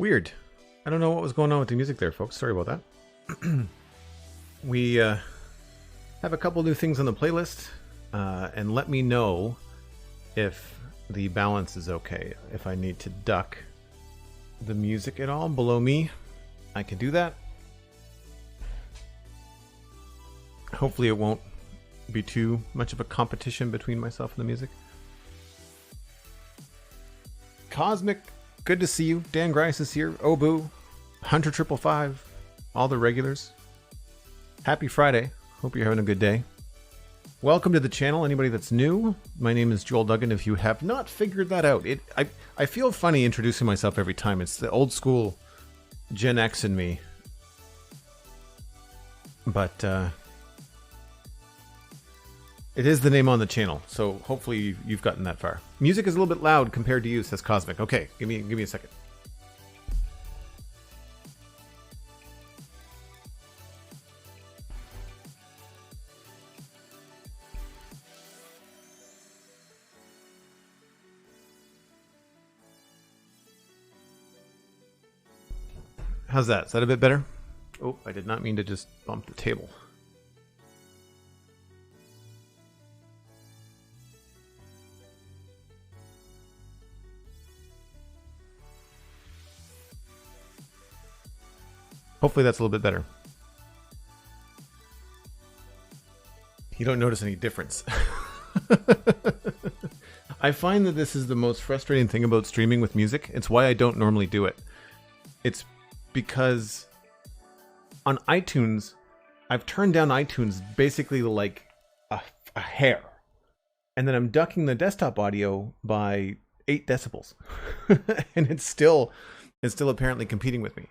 Weird. I don't know what was going on with the music there, folks. Sorry about that. We have a couple new things on the playlist, and let me know if the balance is okay. If I need to duck the music at all below me, I can do that. Hopefully it won't be too much of a competition between myself and the music. Cosmic, good to see you. Dan Grice is here. Obu, Hunter 555, all the regulars. Happy Friday. Hope you're having a good day. Welcome to the channel, anybody that's new. My name is Joel Duggan, if you have not figured that out. I feel funny introducing myself every time. It's the old school Gen X in me. But it is the name on the channel, so hopefully you've gotten that far. Music is a little bit loud compared to you, says Cosmic. Okay, give me a second. How's that? Is that a bit better? Oh, I did not mean to just bump the table. Hopefully that's a little bit better. You don't notice any difference. I find that this is the most frustrating thing about streaming with music. It's why I don't normally do it. It's because on iTunes, I've turned down iTunes basically like a hair. And then I'm ducking the desktop audio by 8 decibels. And it's still apparently competing with me.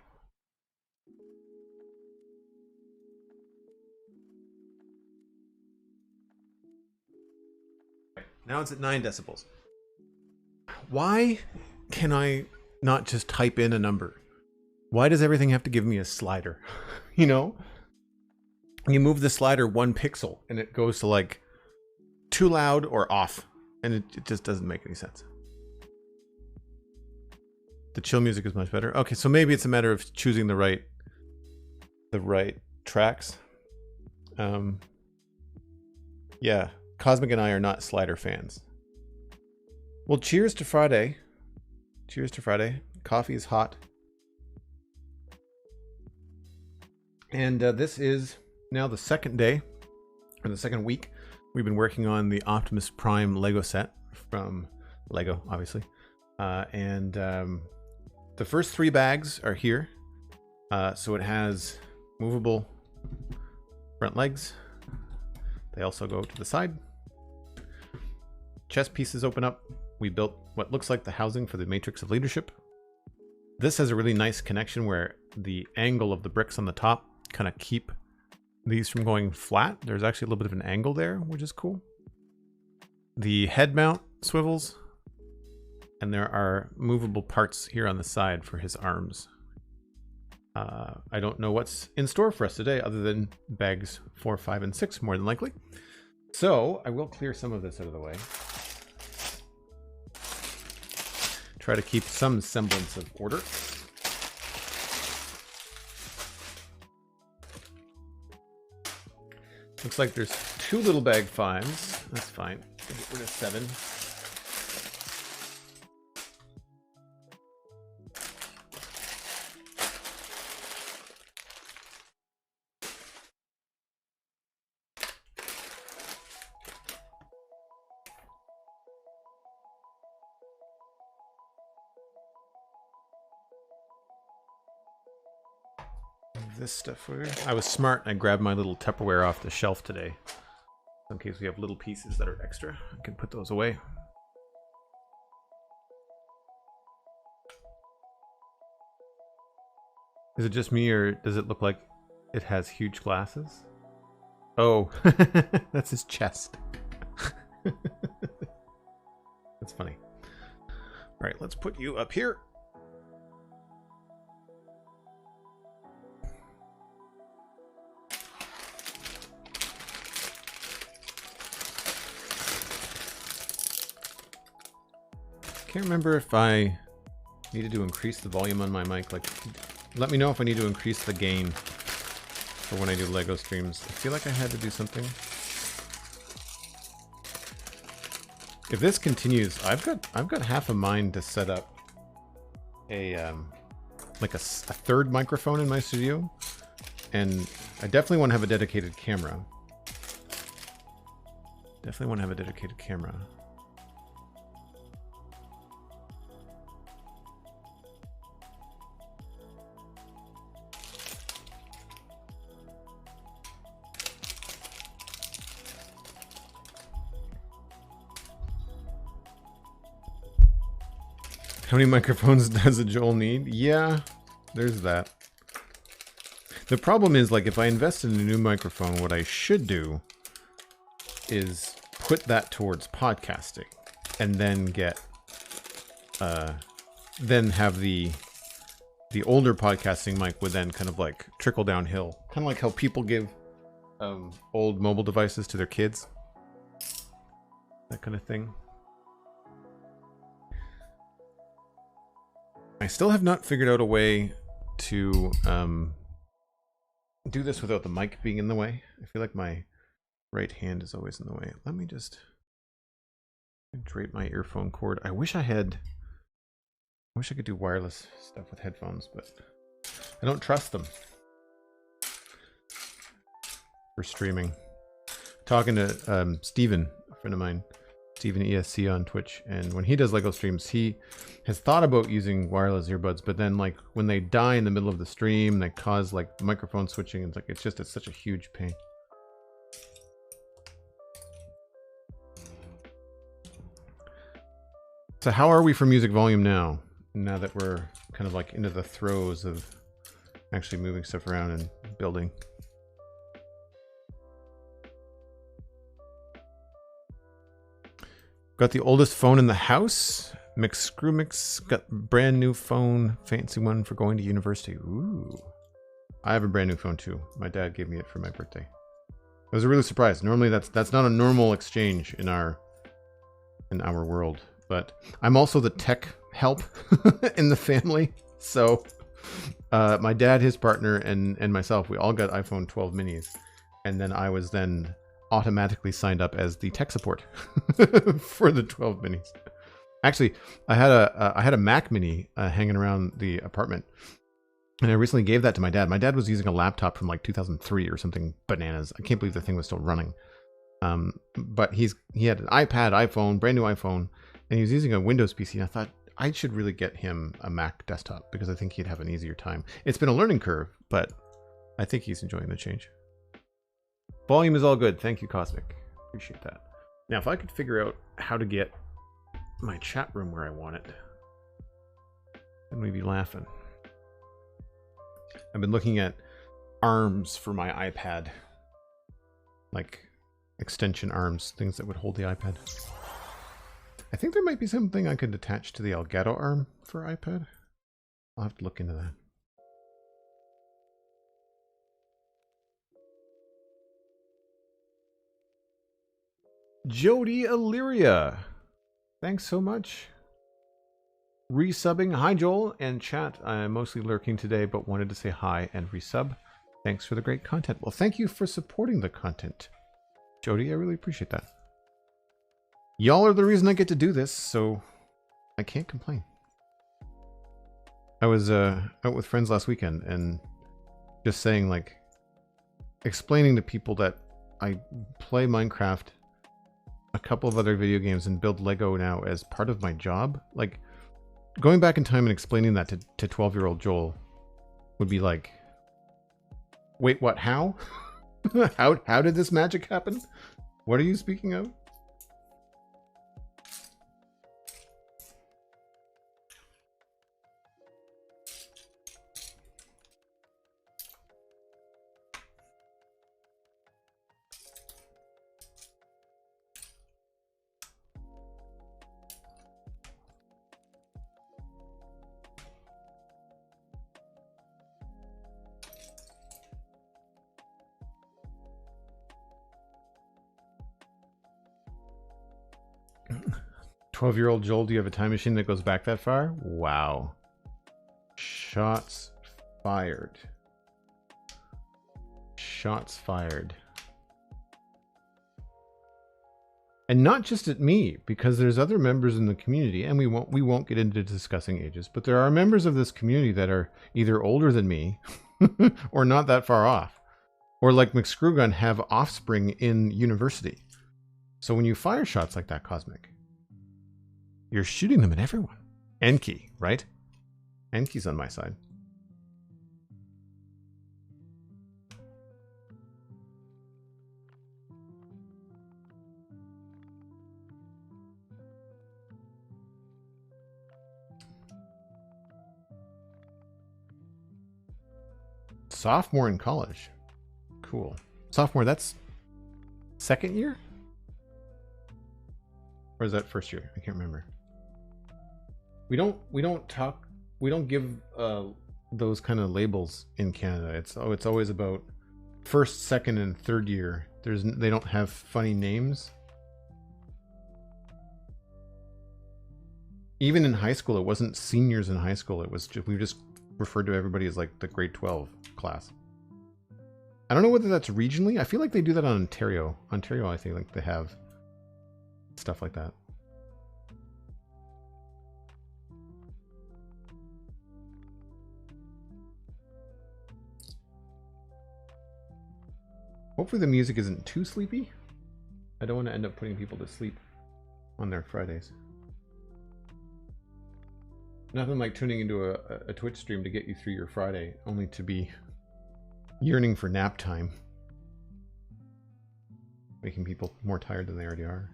Now it's at 9 decibels. Why can I not just type in a number? Why does everything have to give me a slider? You know? You move the slider 1 pixel and it goes to like too loud or off. And it just doesn't make any sense. The chill music is much better. Okay, so maybe it's a matter of choosing the right tracks. Yeah. Cosmic and I are not slider fans. Well, cheers to Friday. Cheers to Friday. Coffee is hot. And this is now the second day, or the second week, we've been working on the Optimus Prime Lego set from Lego, obviously. The first 3 bags are here. So it has movable front legs. They also go to the side. Chest pieces open up. We built what looks like the housing for the Matrix of Leadership. This has a really nice connection where the angle of the bricks on the top kind of keep these from going flat. There's actually a little bit of an angle there, which is cool. The head mount swivels. And there are movable parts here on the side for his arms. I don't know what's in store for us today other than bags 4, 5, and 6, more than likely. So I will clear some of this out of the way. Try to keep some semblance of order. Looks like there's 2 little bag 5s. That's fine. Get rid of 7. This stuff for I was smart and I grabbed my little Tupperware off the shelf today. In case we have little pieces that are extra, I can put those away. Is it just me or does it look like it has huge glasses? Oh, that's his chest. That's funny. All right, let's put you up here. Can't remember if I Needed to increase the volume on my mic. Like, let me know if I need to increase the gain for when I do Lego streams. I feel like I had to do something. If this continues, I've got half a mind to set up a like a third microphone in my studio, and I definitely want to have a dedicated camera. Definitely want to have a dedicated camera. How many microphones does a Joel need? Yeah, there's that. The problem is, like, if I invest in a new microphone, what I should do is put that towards podcasting, and then get, then have the older podcasting mic would then kind of like trickle downhill, kind of like how people give old mobile devices to their kids, that kind of thing. I still have not figured out a way to do this without the mic being in the way. I feel like my right hand is always in the way. Let me just drape my earphone cord. I wish I could do wireless stuff with headphones, but I don't trust them for streaming. Talking to Steven, a friend of mine, Steven ESC on Twitch, and when he does Lego streams, he has thought about using wireless earbuds, but then like when they die in the middle of the stream, they cause like microphone switching, and it's such a huge pain. So how are we for music volume now? Now that we're kind of like into the throes of actually moving stuff around and building. Got the oldest phone in the house. Mix got brand new phone, fancy one for going to university. Ooh. I have a brand new phone too. My dad gave me it for my birthday. I was really surprised. Normally that's not a normal exchange in our world. But I'm also the tech help in the family. So my dad, his partner, and myself, we all got iPhone 12 minis. And then I was then automatically signed up as the tech support for the 12 minis. Actually, I had a Mac Mini hanging around the apartment, and I recently gave that to my dad. My dad was using a laptop from like 2003 or something bananas. I can't believe the thing was still running. But he had an iPad, iPhone, brand new iPhone, and he was using a Windows PC. And I thought I should really get him a Mac desktop because I think he'd have an easier time. It's been a learning curve, but I think he's enjoying the change. Volume is all good. Thank you, Cosmic. Appreciate that. Now, if I could figure out how to get my chat room where I want it, then we'd be laughing. I've been looking at arms for my iPad, like extension arms, things that would hold the iPad. I think there might be something I could attach to the Elgato arm for iPad. I'll have to look into that. Jody Illyria, thanks so much. Resubbing. Hi, Joel and chat. I'm mostly lurking today, but wanted to say hi and resub. Thanks for the great content. Well, thank you for supporting the content, Jody. I really appreciate that. Y'all are the reason I get to do this, so I can't complain. I was out with friends last weekend and just saying, like, explaining to people that I play Minecraft, a couple of other video games, and build Lego now as part of my job. Like, going back in time and explaining that to 12-year-old Joel would be like, wait, what? How? How did this magic happen? What are you speaking of? "12-year-old Joel, do you have a time machine that goes back that far?" Wow. Shots fired. Shots fired. And not just at me, because there's other members in the community, and we won't get into discussing ages, but there are members of this community that are either older than me or not that far off. Or like McScrewgun have offspring in university. So when you fire shots like that, Cosmic, you're shooting them at everyone. Enki, right? Enki's on my side. Sophomore in college. Cool. Sophomore, that's second year? Or is that first year? I can't remember. We don't give those kind of labels in Canada. It's always about first, second, and third year. They don't have funny names. Even in high school, it wasn't seniors in high school. It was we just referred to everybody as like the grade 12 class. I don't know whether that's regionally. I feel like they do that on Ontario. Ontario, I think, like they have stuff like that. Hopefully the music isn't too sleepy. I don't want to end up putting people to sleep on their Fridays. Nothing like tuning into a Twitch stream to get you through your Friday, only to be yearning for nap time. Making people more tired than they already are.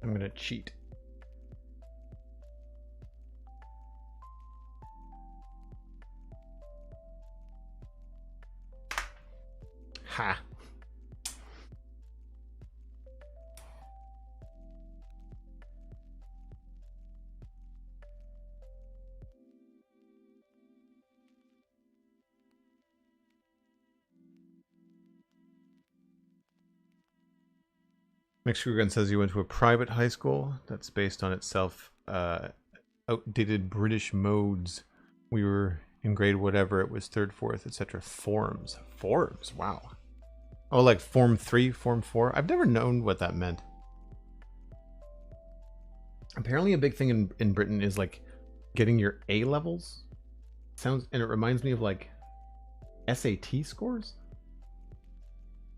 I'm gonna cheat. Ha! McScrewgun says you went to a private high school that's based on itself outdated British modes. We were in grade whatever, it was third, fourth, etc. Forms. Forms, wow. Oh, like Form 3, Form 4? I've never known what that meant. Apparently a big thing in Britain is like getting your A levels. And it reminds me of like SAT scores.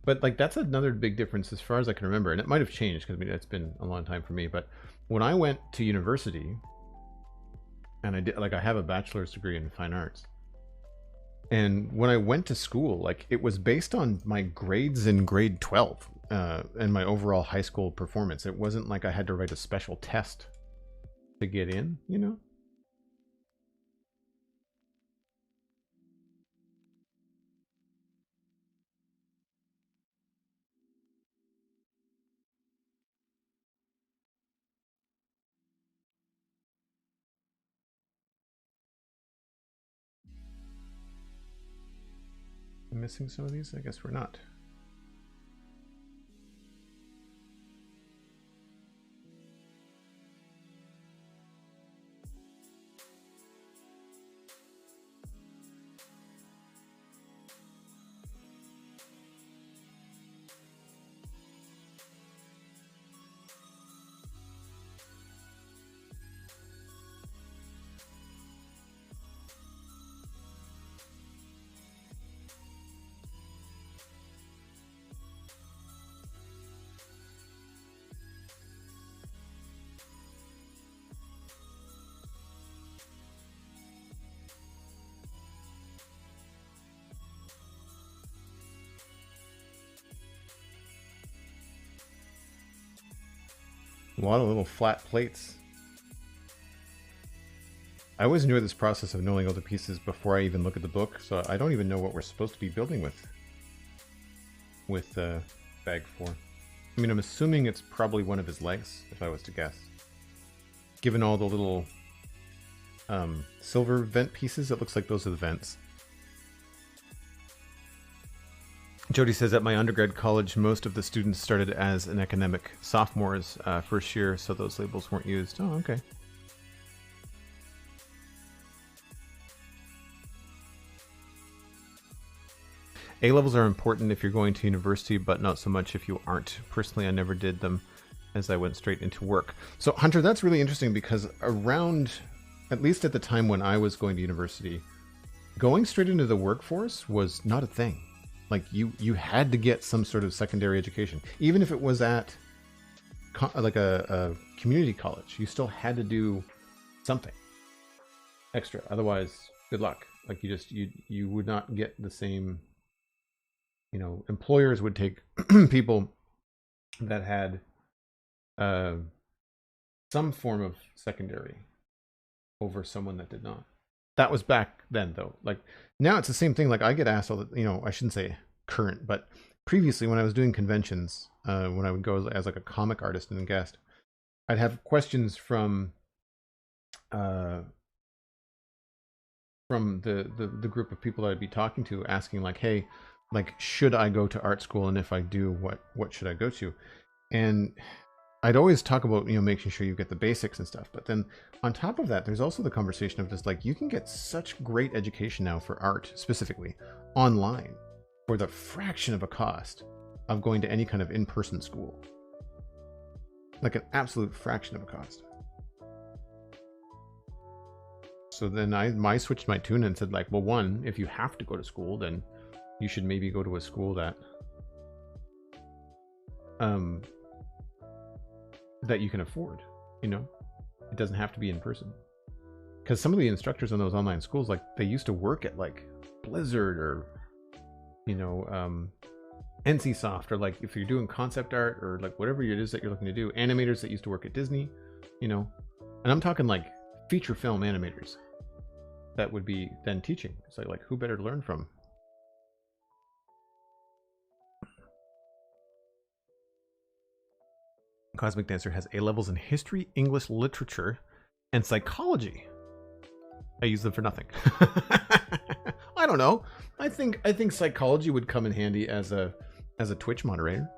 But like that's another big difference as far as I can remember, and it might have changed because it's been a long time for me. But when I went to university, and I have a bachelor's degree in fine arts, and when I went to school, like it was based on my grades in grade 12 and my overall high school performance. It wasn't like I had to write a special test to get in, you know. I'm missing some of these? I guess we're not. A lot of little flat plates. I always enjoy this process of knowing all the pieces before I even look at the book, so I don't even know what we're supposed to be building with bag 4. I mean, I'm assuming it's probably one of his legs, if I was to guess. Given all the little silver vent pieces, it looks like those are the vents. Jody says, at my undergrad college, most of the students started as an academic sophomores first year, so those labels weren't used. Oh, okay. A-levels are important if you're going to university, but not so much if you aren't. Personally, I never did them as I went straight into work. So, Hunter, that's really interesting because around, at least at the time when I was going to university, going straight into the workforce was not a thing. Like, you had to get some sort of secondary education. Even if it was at like a community college, you still had to do something extra. Otherwise, good luck. Like, you would not get the same... You know, employers would take people that had some form of secondary over someone that did not. That was back then, though. Like, now it's the same thing. Like, I get asked all the, you know, I shouldn't say current, but previously when I was doing conventions, when I would go as like a comic artist and a guest, I'd have questions from the group of people that I'd be talking to, asking like, hey, like, should I go to art school? And if I do, what should I go to? And I'd always talk about, you know, making sure you get the basics and stuff. But then on top of that, there's also the conversation of just like, you can get such great education now for art specifically online for the fraction of a cost of going to any kind of in-person school. Like an absolute fraction of a cost. So then I switched my tune and said like, well, one, if you have to go to school, then you should maybe go to a school that that you can afford, you know? It doesn't have to be in person. Because some of the instructors on those online schools, like, they used to work at like Blizzard or, you know, NCSoft, or like if you're doing concept art or like whatever it is that you're looking to do, animators that used to work at Disney, you know? And I'm talking like feature film animators that would be then teaching. It's like who better to learn from? Cosmic Dancer has A-levels in history, English literature, and psychology. I use them for nothing. I don't know. I think psychology would come in handy as a Twitch moderator.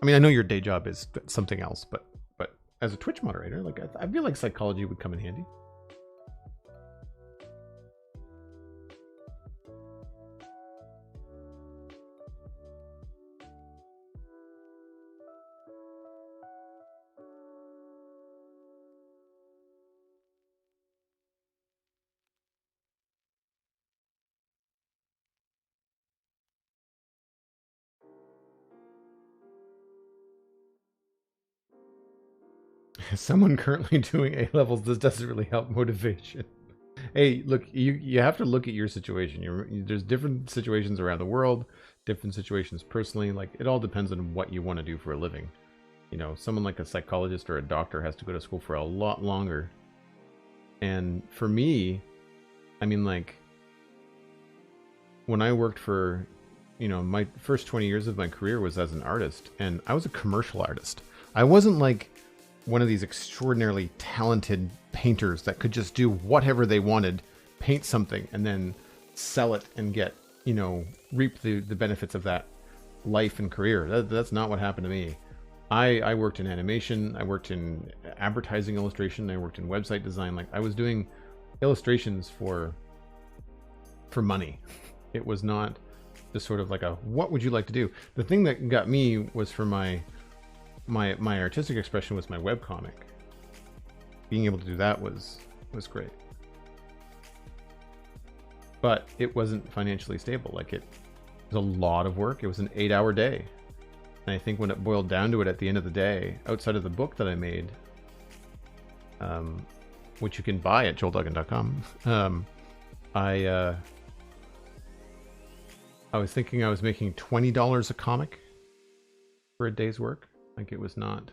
I mean, I know your day job is something else, but as a Twitch moderator, like I feel like psychology would come in handy. Someone currently doing A-levels, this doesn't really help motivation. Hey, look, you have to look at your situation. There's different situations around the world, different situations personally. Like, it all depends on what you want to do for a living. You know, someone like a psychologist or a doctor has to go to school for a lot longer. And for me, I mean, like, when I worked for, you know, my first 20 years of my career was as an artist, and I was a commercial artist. I wasn't like one of these extraordinarily talented painters that could just do whatever they wanted, paint something, and then sell it and get, you know, reap the benefits of that life and career. That's not what happened to me. I worked in animation, I worked in advertising illustration, I worked in website design. Like, I was doing illustrations for money. It was not the sort of like a, what would you like to do? The thing that got me was for my artistic expression was my webcomic. Being able to do that was great. But it wasn't financially stable. Like, it was a lot of work. It was an 8-hour day. And I think when it boiled down to it at the end of the day, outside of the book that I made, which you can buy at joelduggan.com, I was thinking I was making $20 a comic for a day's work. Like, it was not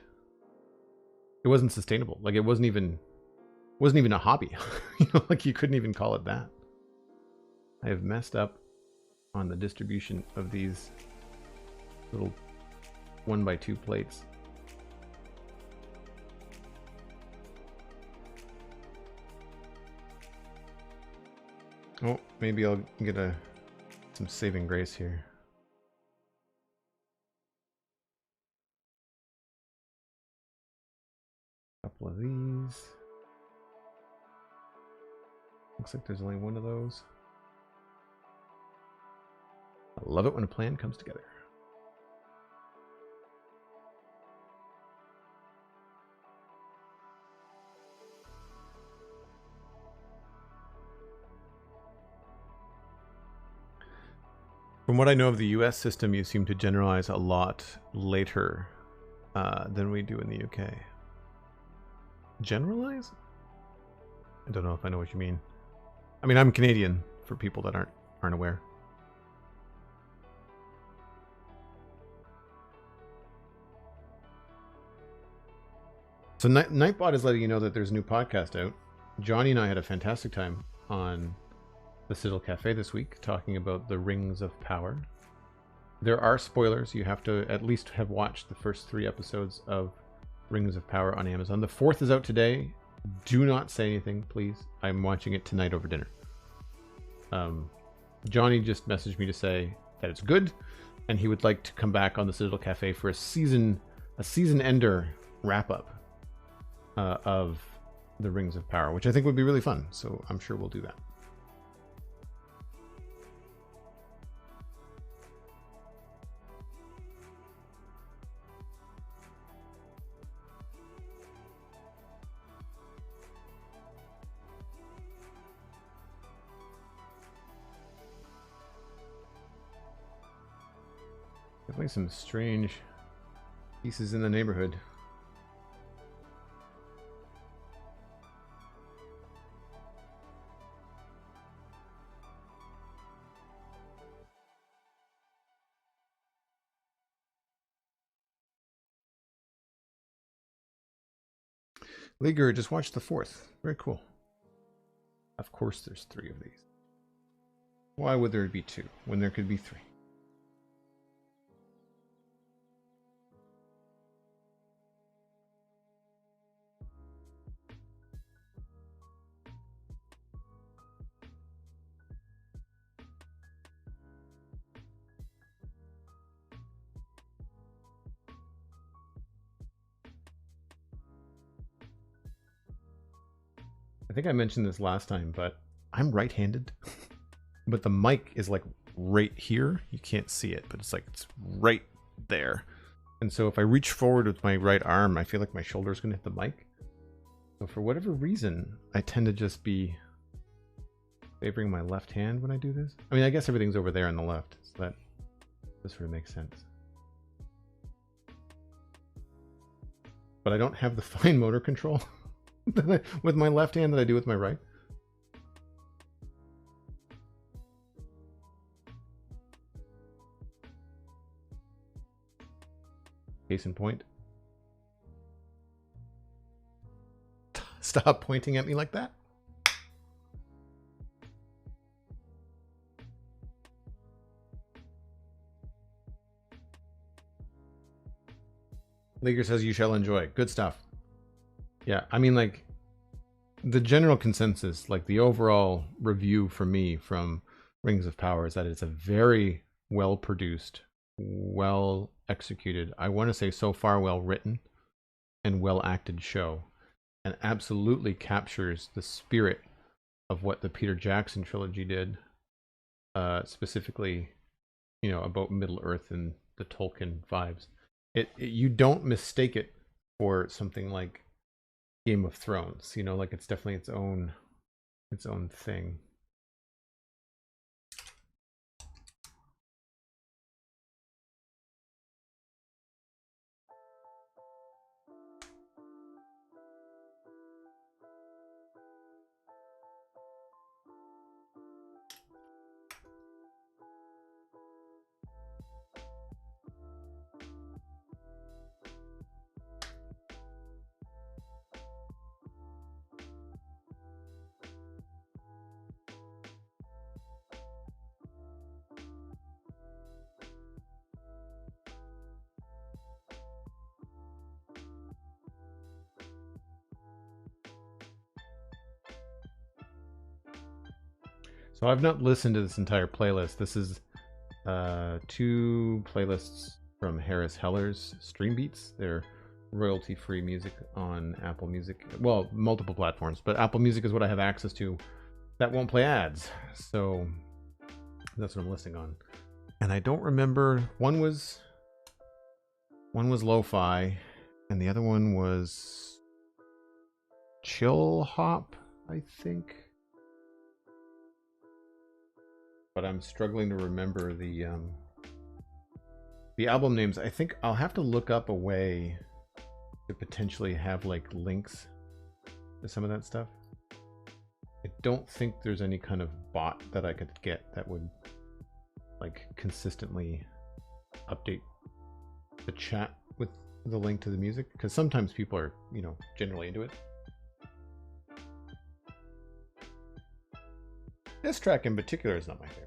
it wasn't sustainable. Like it wasn't even a hobby. You know, like you couldn't even call it that. I have messed up on the distribution of these little 1x2 plates. Oh, maybe I'll get some saving grace here. Couple of these. Looks like there's only one of those. I love it when a plan comes together. From what I know of the US system, you seem to generalize a lot later than we do in the UK. Generalize? I don't know if I know what you mean. I mean, I'm Canadian, for people that aren't aware. So Nightbot is letting you know that there's a new podcast out. Johnny and I had a fantastic time on the Citadel Cafe this week, talking about the Rings of Power. There are spoilers. You have to at least have watched the first 3 episodes of Rings of Power on Amazon. The 4th is out today. Do not say anything, please. I'm watching it tonight over dinner. Johnny just messaged me to say that it's good, and he would like to come back on the Citadel Cafe for a season ender wrap-up of the Rings of Power, which I think would be really fun. So I'm sure we'll do that. Definitely some strange pieces in the neighborhood. Liger just watched the 4th. Very cool. Of course there's 3 of these. Why would there be 2 when there could be 3? I think I mentioned this last time, but I'm right-handed. But the mic is like right here. You can't see it, but it's like it's right there. And so if I reach forward with my right arm, I feel like my shoulder is going to hit the mic. So for whatever reason, I tend to just be favoring my left hand when I do this. I mean, I guess everything's over there on the left, so that sort of makes sense. But I don't have the fine motor control with my left hand that I do with my right. Case in point. Stop pointing at me like that. Liger says you shall enjoy. Good stuff. Yeah, I mean, like, the general consensus, like the overall review for me from Rings of Power is that it's a very well produced, well executed, I want to say so far well written and well acted show, and absolutely captures the spirit of what the Peter Jackson trilogy did, specifically, you know, about Middle Earth and the Tolkien vibes. You don't mistake it for something like Game of Thrones, you know, like it's definitely its own thing. So I've not listened to this entire playlist. This is 2 playlists from Harris Heller's Stream Beats. They're royalty-free music on Apple Music. Well, multiple platforms, but Apple Music is what I have access to. That won't play ads, so that's what I'm listening on. And I don't remember. One was lo-fi, and the other one was chill hop, I think. But I'm struggling to remember the album names. I think I'll have to look up a way to potentially have like links to some of that stuff. I don't think there's any kind of bot that I could get that would like consistently update the chat with the link to the music, because sometimes people are, you know, generally into it. This track in particular is not my favorite.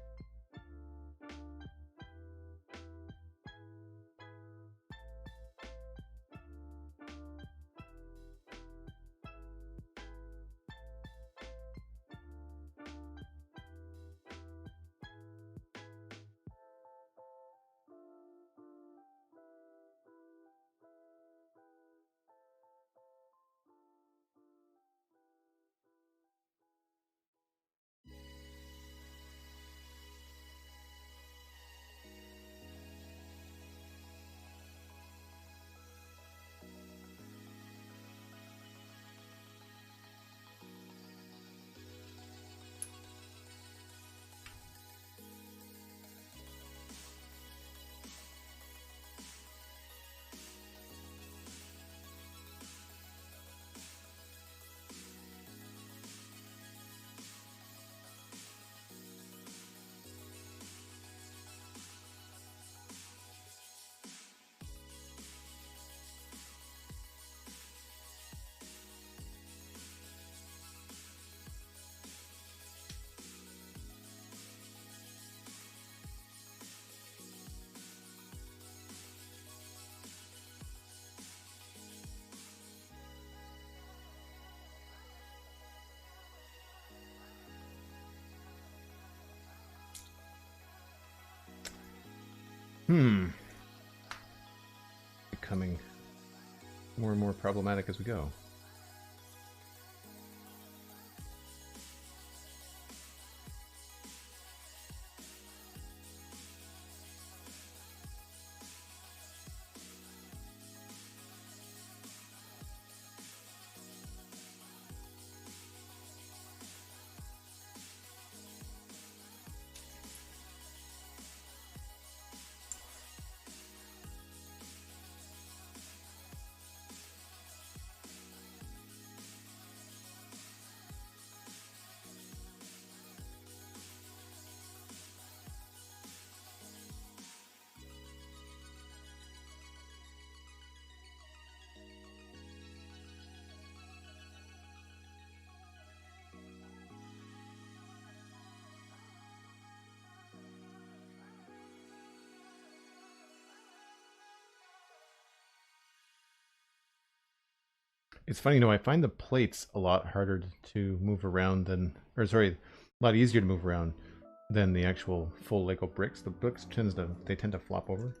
Becoming more and more problematic as we go. It's funny, you know, I find the plates a lot harder to move around than, or sorry, a lot easier to move around than the actual full Lego bricks. The bricks tend to flop over.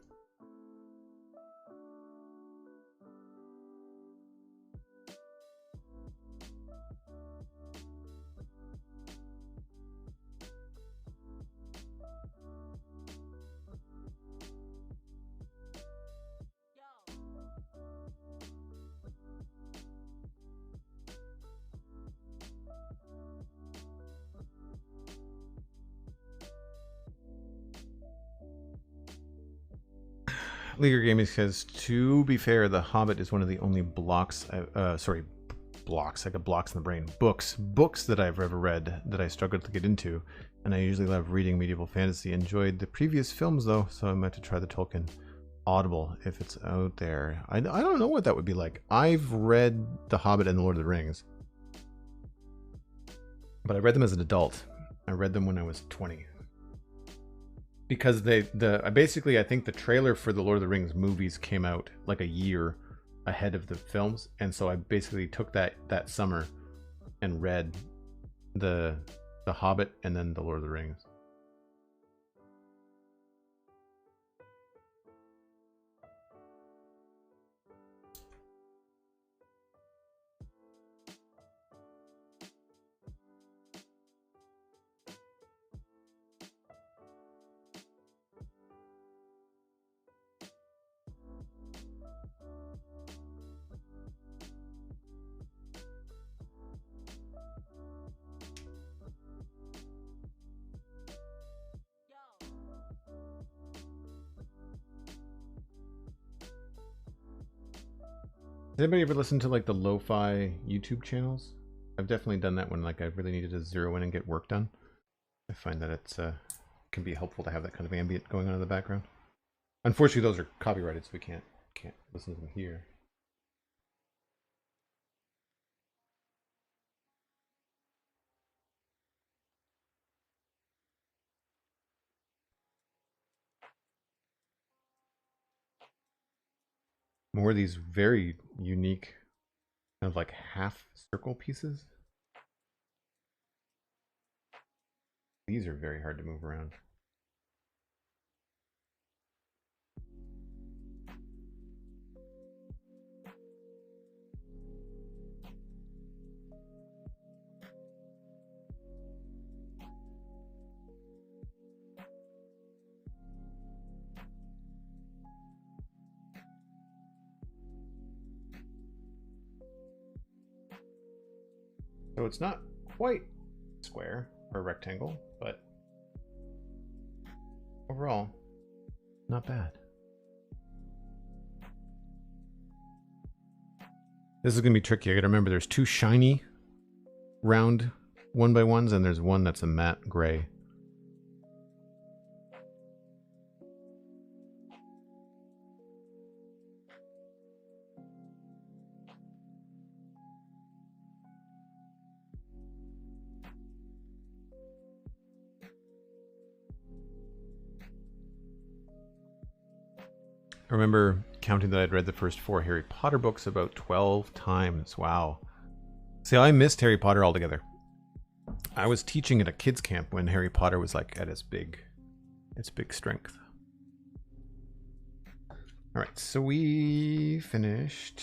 Leaguer Gaming says, to be fair, The Hobbit is one of the only blocks, blocks, I got blocks in the brain, books that I've ever read that I struggled to get into, and I usually love reading medieval fantasy. Enjoyed the previous films though, so I might have to try the Tolkien Audible if it's out there. I don't know what that would be like. I've read The Hobbit and The Lord of the Rings, but I read them as an adult. I read them when I was 20. Because I think the trailer for the Lord of the Rings movies came out like a year ahead of the films, and so I basically took that summer and read the The Hobbit and then The Lord of the Rings. Does anybody ever listen to like the lo-fi YouTube channels? I've definitely done that when like I really needed to zero in and get work done. I find that it's can be helpful to have that kind of ambient going on in the background. Unfortunately, those are copyrighted, so we can't listen to them here. More of these very unique kind of like half circle pieces. These are very hard to move around. So it's not quite square or rectangle, but overall, not bad. This is going to be tricky. I got to remember there's two shiny round 1x1s and there's one that's a matte gray. I remember counting that I'd read the first 4 Harry Potter books about 12 times. Wow. See, I missed Harry Potter altogether. I was teaching at a kids camp when Harry Potter was like at its big strength. All right, so we finished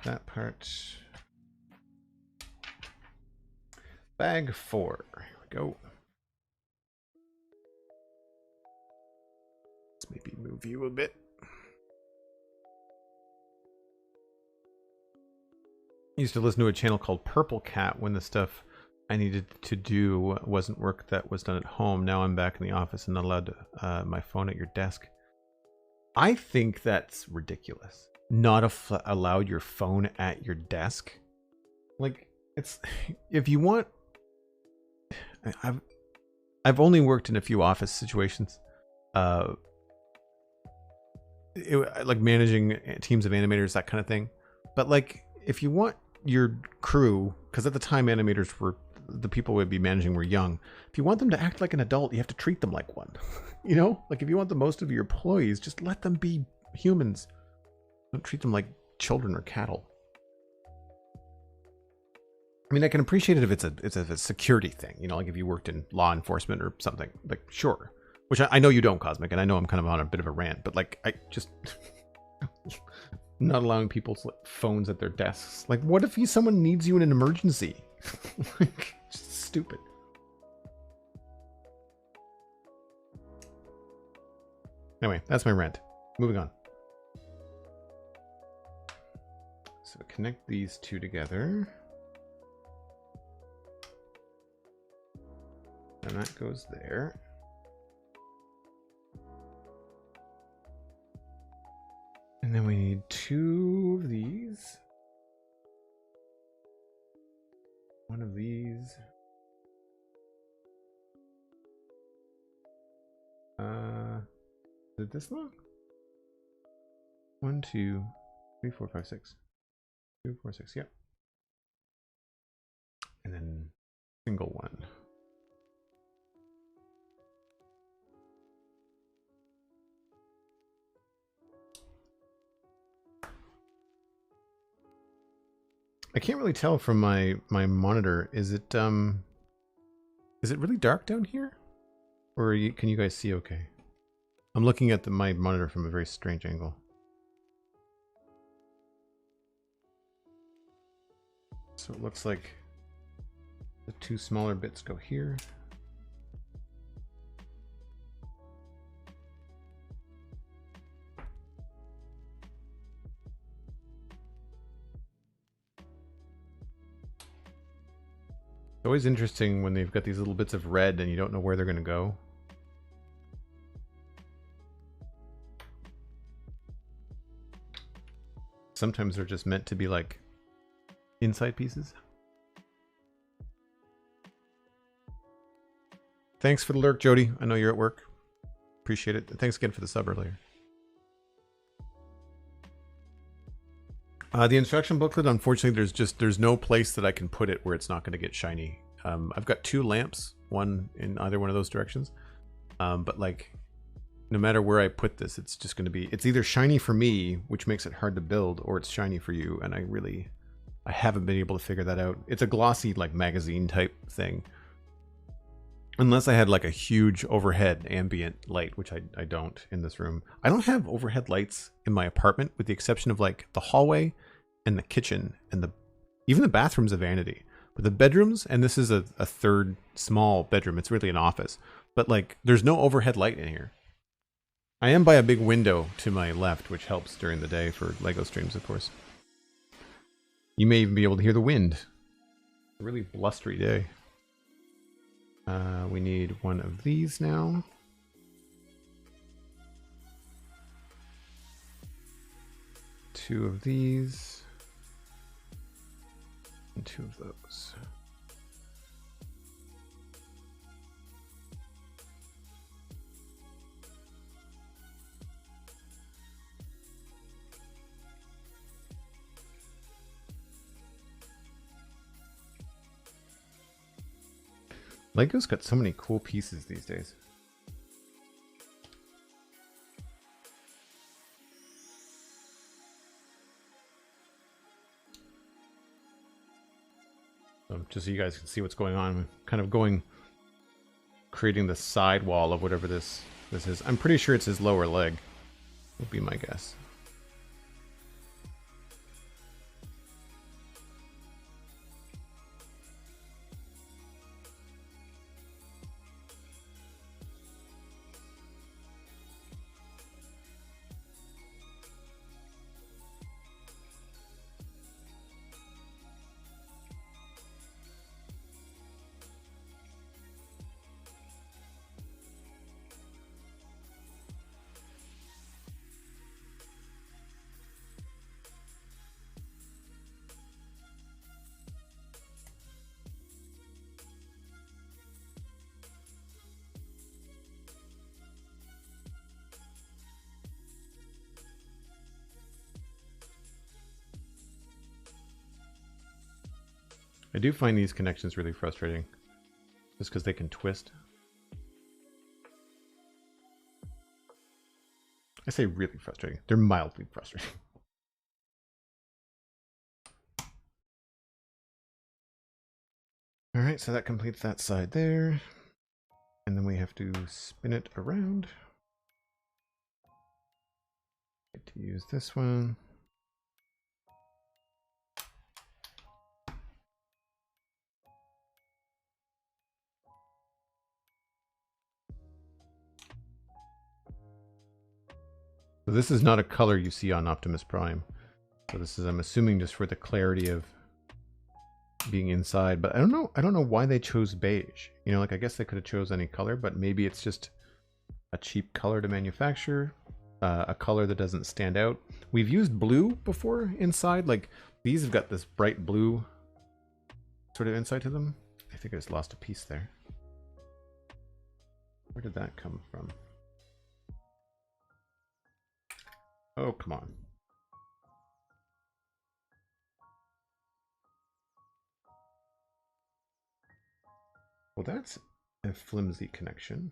that part. Bag 4. Here we go. Maybe move you a bit. I used to listen to a channel called Purple Cat when the stuff I needed to do wasn't work that was done at home. Now I'm back in the office and not allowed to, my phone at your desk. I think that's ridiculous. Not allowed your phone at your desk. Like, it's, if you want, I've only worked in a few office situations. Like managing teams of animators, that kind of thing. But like, if you want your crew, because at the time animators were, the people we'd be managing were young. If you want them to act like an adult, you have to treat them like one. You know, like if you want the most of your employees, just let them be humans. Don't treat them like children or cattle. I mean, I can appreciate it if it's a security thing. You know, like if you worked in law enforcement or something. Like, sure. Which I know you don't, Cosmic, and I know I'm kind of on a bit of a rant, but like, I just not allowing people's phones at their desks. Like, what if someone needs you in an emergency? Like, just stupid. Anyway, that's my rant. Moving on. So connect these two together. And that goes there. And then we need 2 of these. 1 of these. Is it this long? 1, 2, 3, 4, 5, 6. 2, 4, 6, yep. And then single one. I can't really tell from my monitor. Is it Is it really dark down here? Or can you guys see okay? I'm looking at my monitor from a very strange angle. So it looks like the two smaller bits go here. It's always interesting when they've got these little bits of red and you don't know where they're going to go. Sometimes they're just meant to be like inside pieces. Thanks for the lurk, Jody. I know you're at work. Appreciate it. Thanks again for the sub earlier. The instruction booklet, unfortunately, there's no place that I can put it where it's not going to get shiny. I've got two lamps, one in either one of those directions. But like, no matter where I put this, it's just going to be, it's either shiny for me, which makes it hard to build, or it's shiny for you. And I haven't been able to figure that out. It's a glossy, like magazine type thing. Unless I had like a huge overhead ambient light, which I don't in this room. I don't have overhead lights in my apartment, with the exception of like the hallway and the kitchen and even the bathroom's a vanity. But the bedrooms, and this is a third small bedroom, it's really an office. But like there's no overhead light in here. I am by a big window to my left, which helps during the day for LEGO streams, of course. You may even be able to hear the wind. A really blustery day. We need one of these now. Two of these. And two of those. LEGO's got so many cool pieces these days. So just so you guys can see what's going on, I'm kind of creating the side wall of whatever this is. I'm pretty sure it's his lower leg, would be my guess. I do find these connections really frustrating, just because they can twist. I say really frustrating. They're mildly frustrating. All right, so that completes that side there. And then we have to spin it around. Get to use this one. So this is not a color you see on Optimus Prime. So this is, I'm assuming, just for the clarity of being inside. But I don't know why they chose beige. You know, like I guess they could have chose any color, but maybe it's just a cheap color to manufacture. A color that doesn't stand out. We've used blue before inside. Like these have got this bright blue sort of inside to them. I think I just lost a piece there. Where did that come from? Oh, come on. Well, that's a flimsy connection.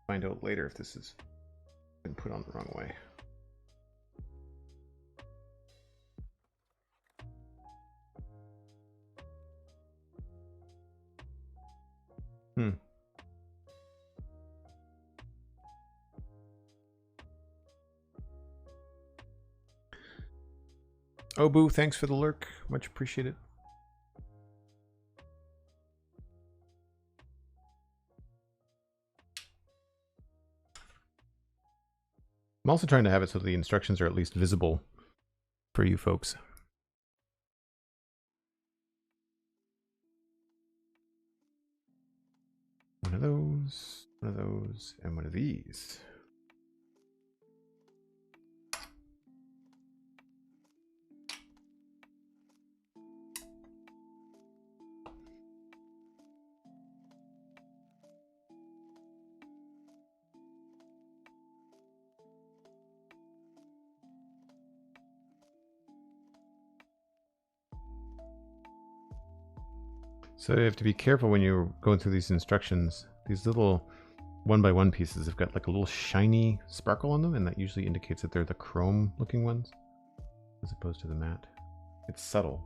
Find out later if this has been put on the wrong way. Obu, thanks for the lurk. Much appreciated. I'm also trying to have it so the instructions are at least visible for you folks. One of those, and one of these. So you have to be careful when you're going through these instructions. These little 1x1 pieces have got like a little shiny sparkle on them, and that usually indicates that they're the chrome looking ones as opposed to the matte. It's subtle.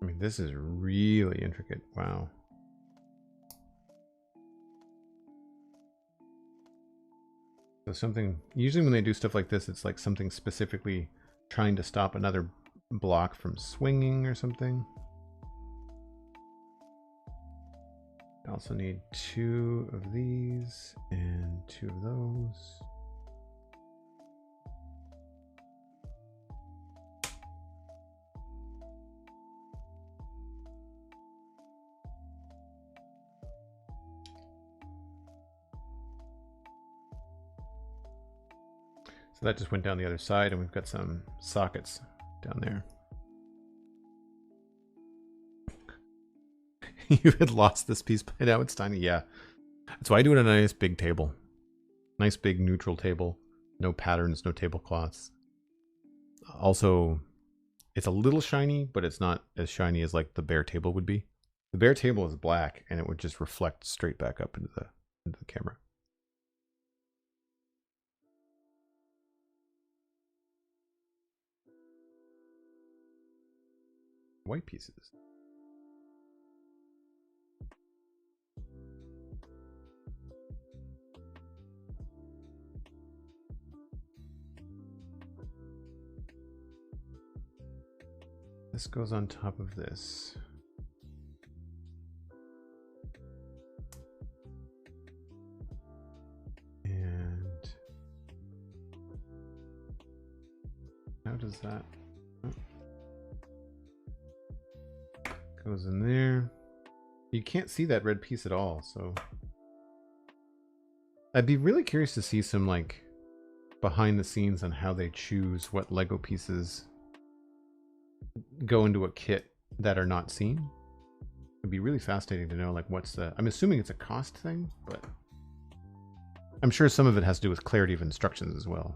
I mean, this is really intricate. Wow. So something, usually when they do stuff like this, it's like something specifically trying to stop another block from swinging or something. I also need 2 of these and 2 of those. So that just went down the other side, and we've got some sockets down there. You had lost this piece by now. It's tiny. Yeah. That's why I do it on a nice big table. Nice big neutral table. No patterns, no tablecloths. Also, it's a little shiny, but it's not as shiny as like the bare table would be. The bare table is black, and it would just reflect straight back up into the camera. White pieces. This goes on top of this. And how does that? Goes in there. You can't see that red piece at all, so I'd be really curious to see some like behind the scenes on how they choose what Lego pieces go into a kit that are not seen. It'd be really fascinating to know like what's the, I'm assuming it's a cost thing, but I'm sure some of it has to do with clarity of instructions as well.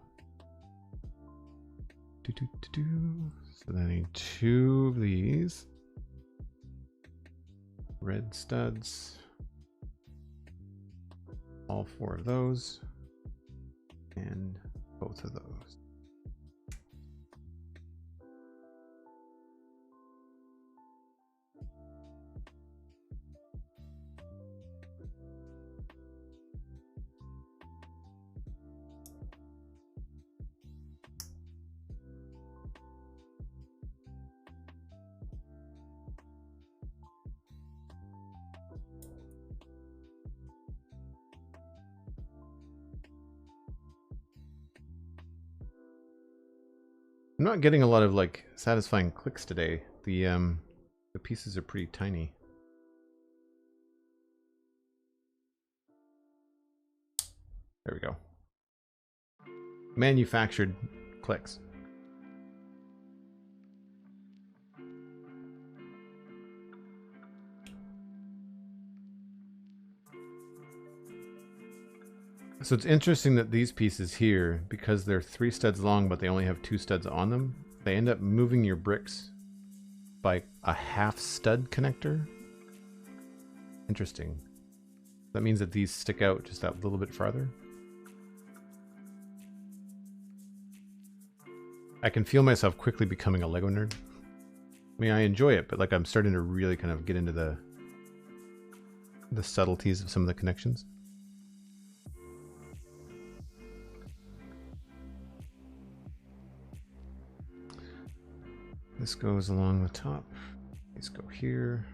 So then I need 2 of these. Red studs. All 4 of those. And both of those. I'm not getting a lot of like satisfying clicks today. The pieces are pretty tiny. There we go. Manufactured clicks. So it's interesting that these pieces here, because they're 3 studs long, but they only have 2 studs on them, they end up moving your bricks by a half stud connector. Interesting. That means that these stick out just that little bit farther. I can feel myself quickly becoming a Lego nerd. I mean, I enjoy it, but like I'm starting to really kind of get into the subtleties of some of the connections. This goes along the top. These go here.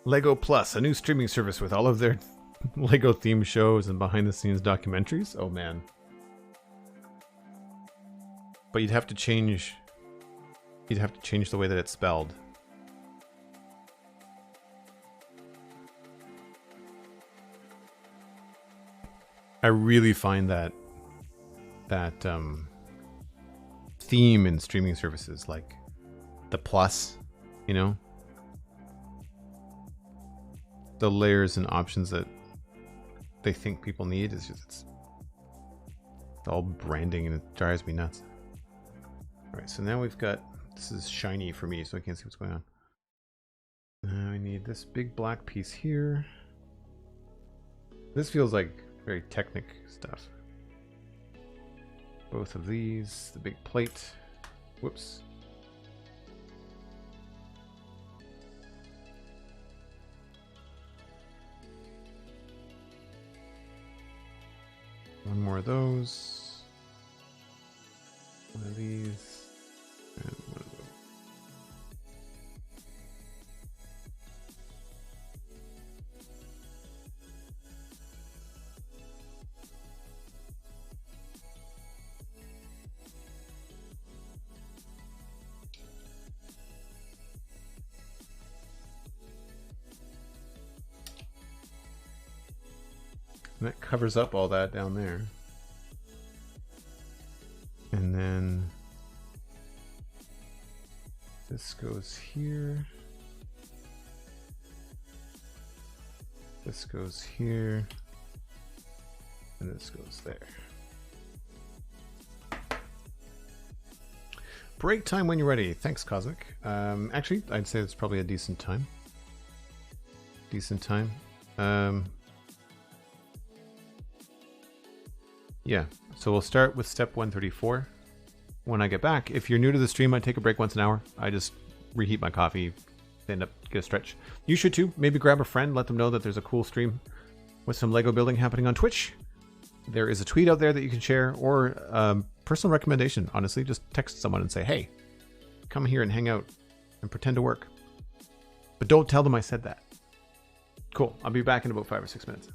Lego Plus, a new streaming service with all of their Lego themed shows and behind the scenes documentaries. Oh man. But you'd have to change the way that it's spelled. I really find that theme in streaming services, like the plus, you know, the layers and options that they think people need is just it's all branding and it drives me nuts. All right, so now we've got, this is shiny for me, so I can't see what's going on. Now I need this big black piece here. This feels like very Technic stuff. Both of these, the big plate. Whoops. One more of those. One of these. And one of those. And that covers up all that down there. And then this goes here. This goes here. And this goes there. Break time when you're ready. Thanks, Cosmic. Actually, I'd say it's probably a decent time. Yeah, so we'll start with step 134 when I get back. If you're new to the stream, I take a break once an hour. I just reheat my coffee, stand up, get a stretch. You should too. Maybe grab a friend, let them know that there's a cool stream with some Lego building happening on Twitch. There is a tweet out there that you can share, or personal recommendation, honestly. Just text someone and say, hey, come here and hang out and pretend to work. But don't tell them I said that. Cool, I'll be back in about 5 or 6 minutes.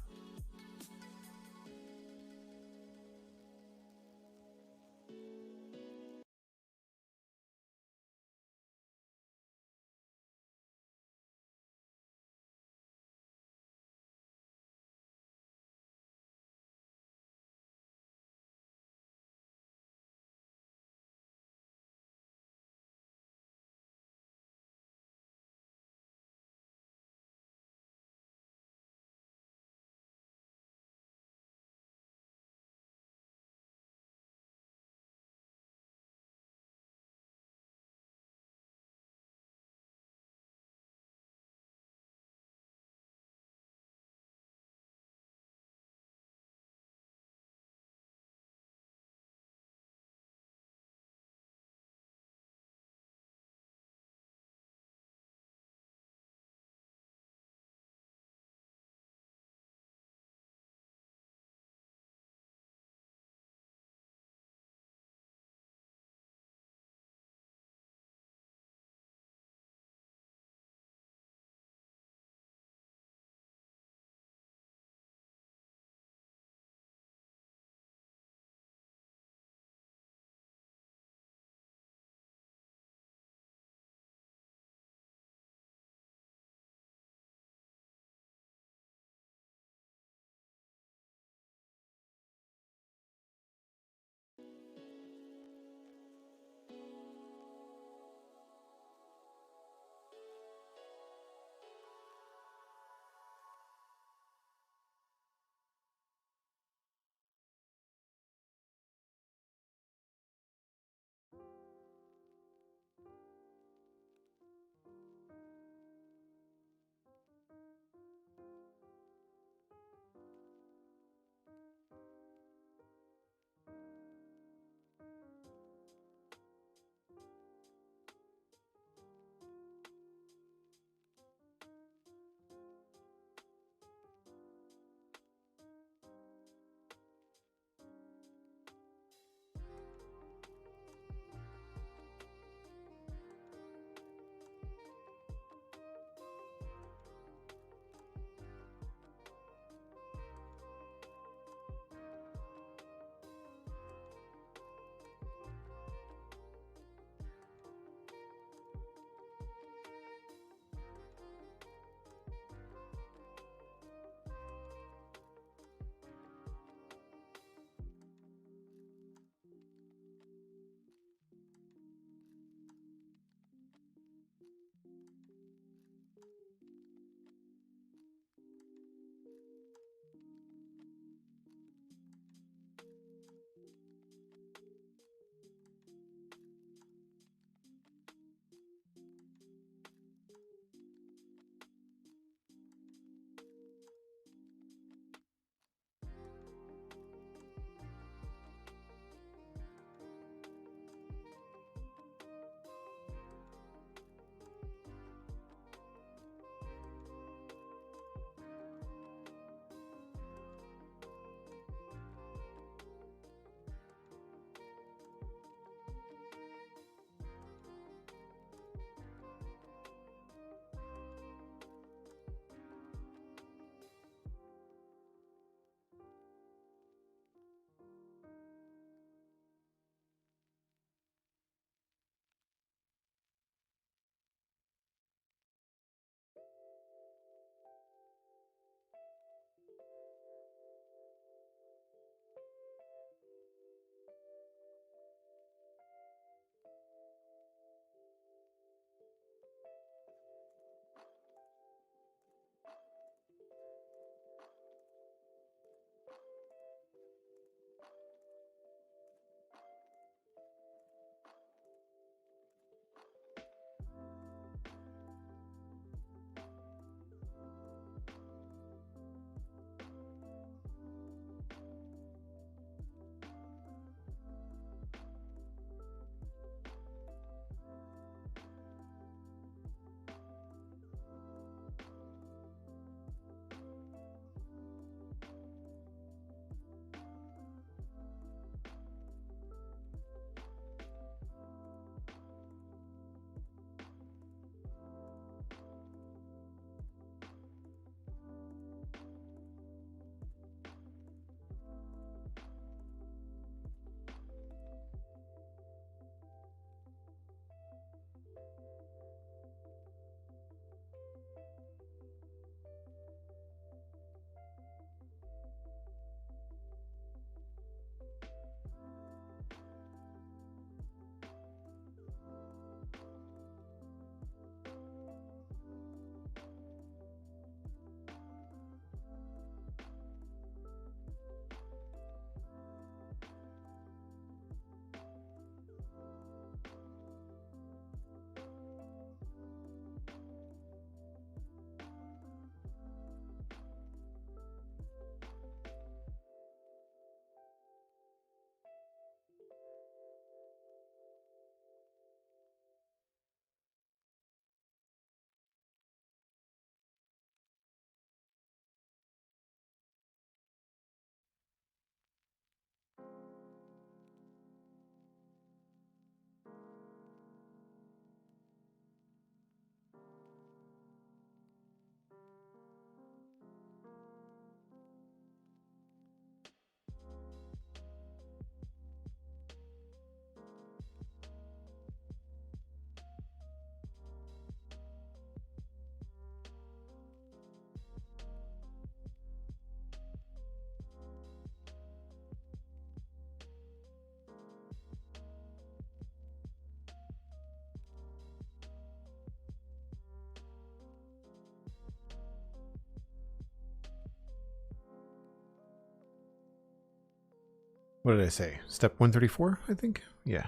What did I say? Step 134, I think? Yeah.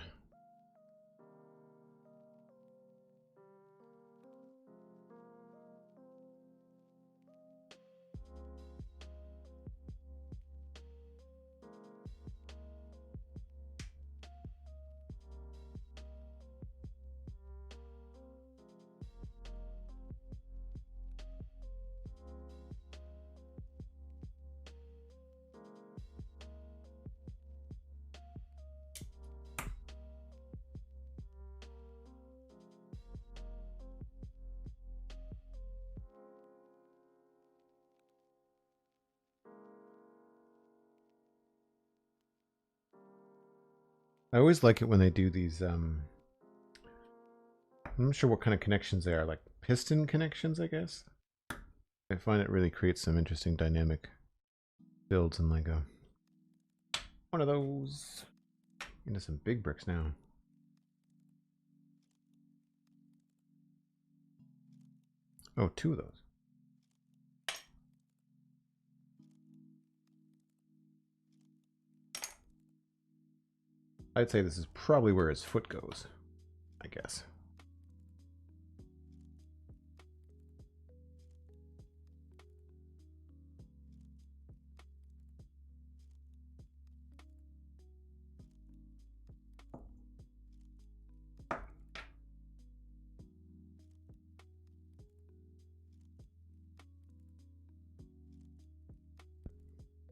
I always like it when they do these, I'm not sure what kind of connections they are, like piston connections, I guess. I find it really creates some interesting dynamic builds in Lego. One of those. Into some big bricks now. Oh, two of those. I'd say this is probably where his foot goes, I guess.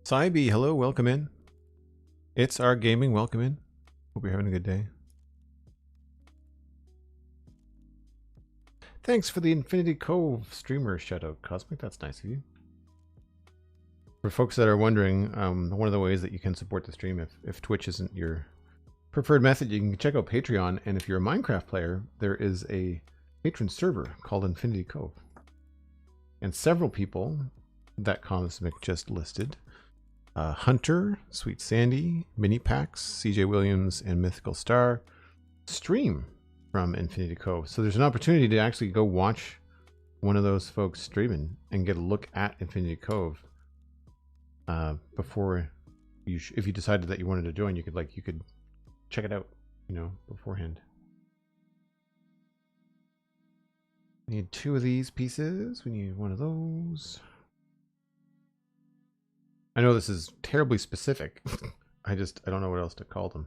Cybe, hello, welcome in. It's our gaming, welcome in. Hope you're having a good day. Thanks for the Infinity Cove streamer shout out, Cosmic. That's nice of you. For folks that are wondering, one of the ways that you can support the stream, if Twitch isn't your preferred method, you can check out Patreon. And if you're a Minecraft player, there is a patron server called Infinity Cove. And several people that Cosmic just listed, Hunter, Sweet Sandy, Mini Pax, CJ Williams, and Mythical Star stream from Infinity Cove. So there's an opportunity to actually go watch one of those folks streaming and get a look at Infinity Cove before you, if you decided that you wanted to join, you could check it out, you know, beforehand. We need two of these pieces. We need one of those. I know this is terribly specific. I don't know what else to call them.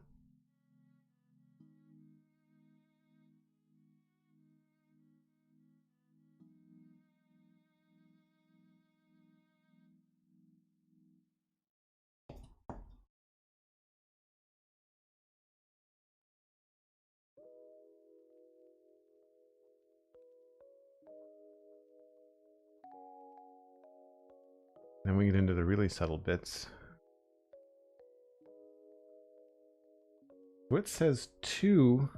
Then we get into the really subtle bits. What says 2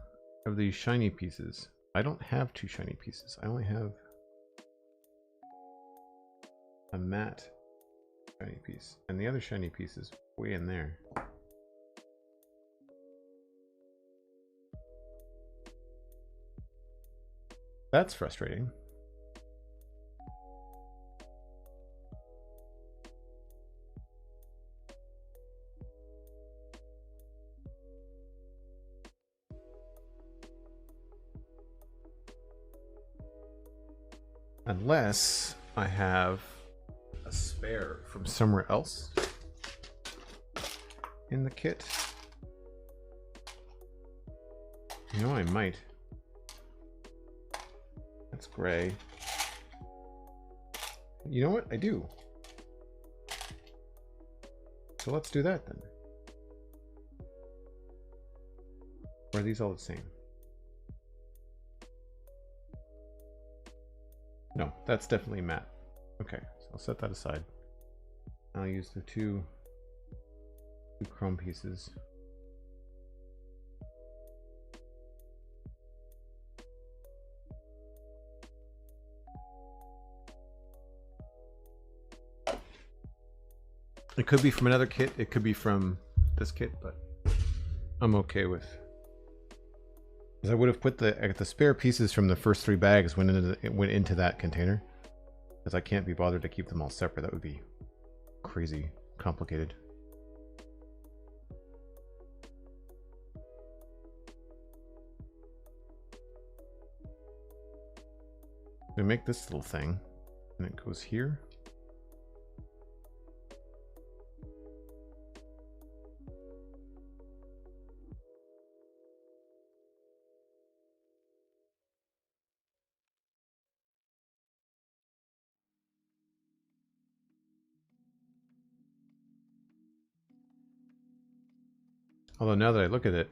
of these shiny pieces? I don't have 2 shiny pieces. I only have a matte shiny piece. And the other shiny piece is way in there. That's frustrating. Unless I have a spare from somewhere else in the kit. You know, I might. That's gray. You know what? I do. So let's do that then. Or are these all the same? No, that's definitely matte. Okay, so I'll set that aside. I'll use the two chrome pieces. It could be from another kit, it could be from this kit, but I'm okay with. Because I would have put the spare pieces from the first 3 bags went into that container. Because I can't be bothered to keep them all separate. That would be crazy complicated. We make this little thing, and it goes here. Although now that I look at it,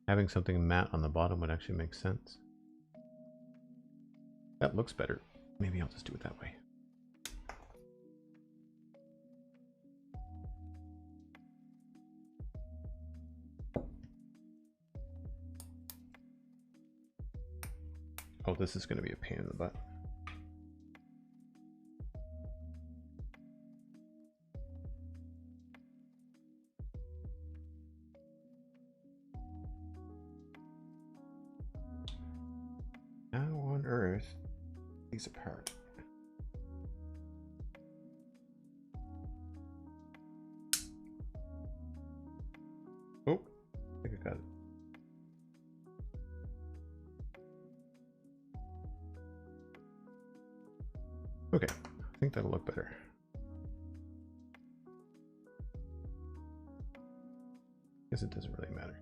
having something matte on the bottom would actually make sense. That looks better. Maybe I'll just do it that way. Oh, this is going to be a pain in the butt. How on earth these apart? Oh, I think I got it. Okay, I think that'll look better. Guess it doesn't really matter.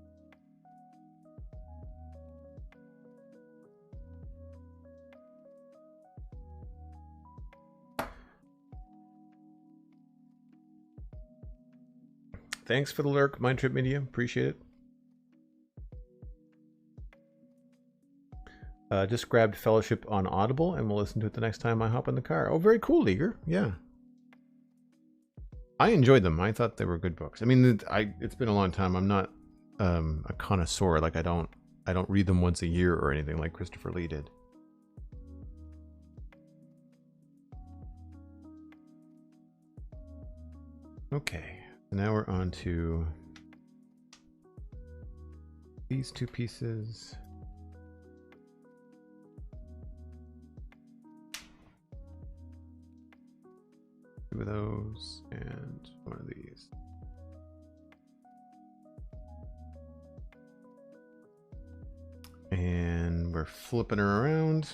Thanks for the lurk, Mind Trip Media. Appreciate it. Just grabbed Fellowship on Audible, and we'll listen to it the next time I hop in the car. Oh, very cool, Leaguer. Yeah. I enjoyed them. I thought they were good books. I mean, it's been a long time. I'm not a connoisseur. Like, I don't read them once a year or anything like Christopher Lee did. Okay. Now we're on to these two pieces. Two of those and one of these. And we're flipping her around.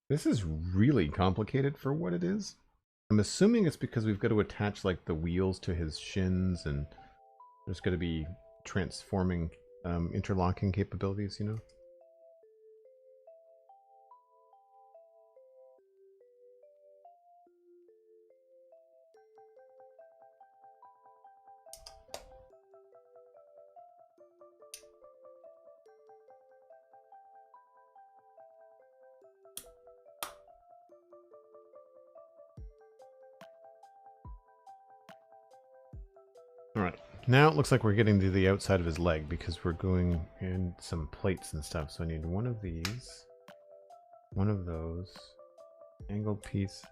This is really complicated for what it is. I'm assuming it's because we've got to attach like the wheels to his shins, and there's got to be transforming interlocking capabilities, you know? All right, now it looks like we're getting to the outside of his leg because we're going in some plates and stuff. So I need one of these, one of those, angled piece.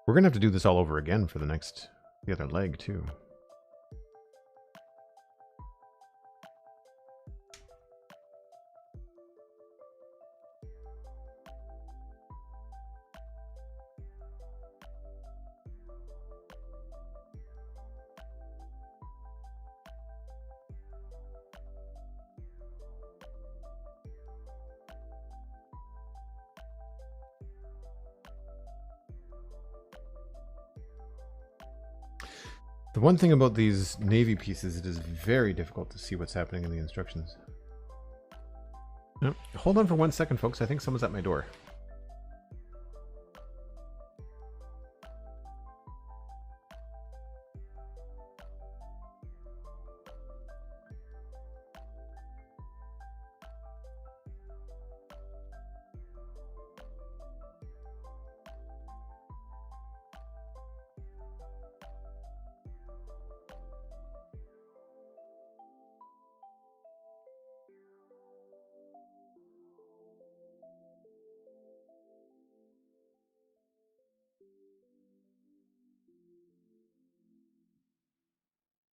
We're gonna have to do this all over again for the other leg too. The one thing about these Navy pieces, it is very difficult to see what's happening in the instructions. No, hold on for 1 second, folks. I think someone's at my door.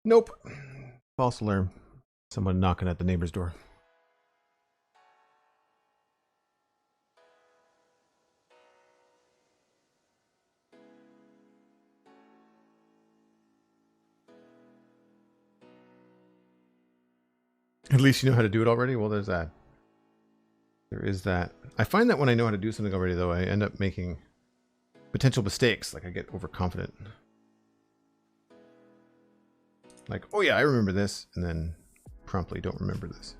Nope. False alarm. Someone knocking at the neighbor's door. At least you know how to do it already. Well, there's that. There is that. I find that when I know how to do something already, though, I end up making potential mistakes. Like I get overconfident. Like, oh yeah, I remember this, and then promptly don't remember this.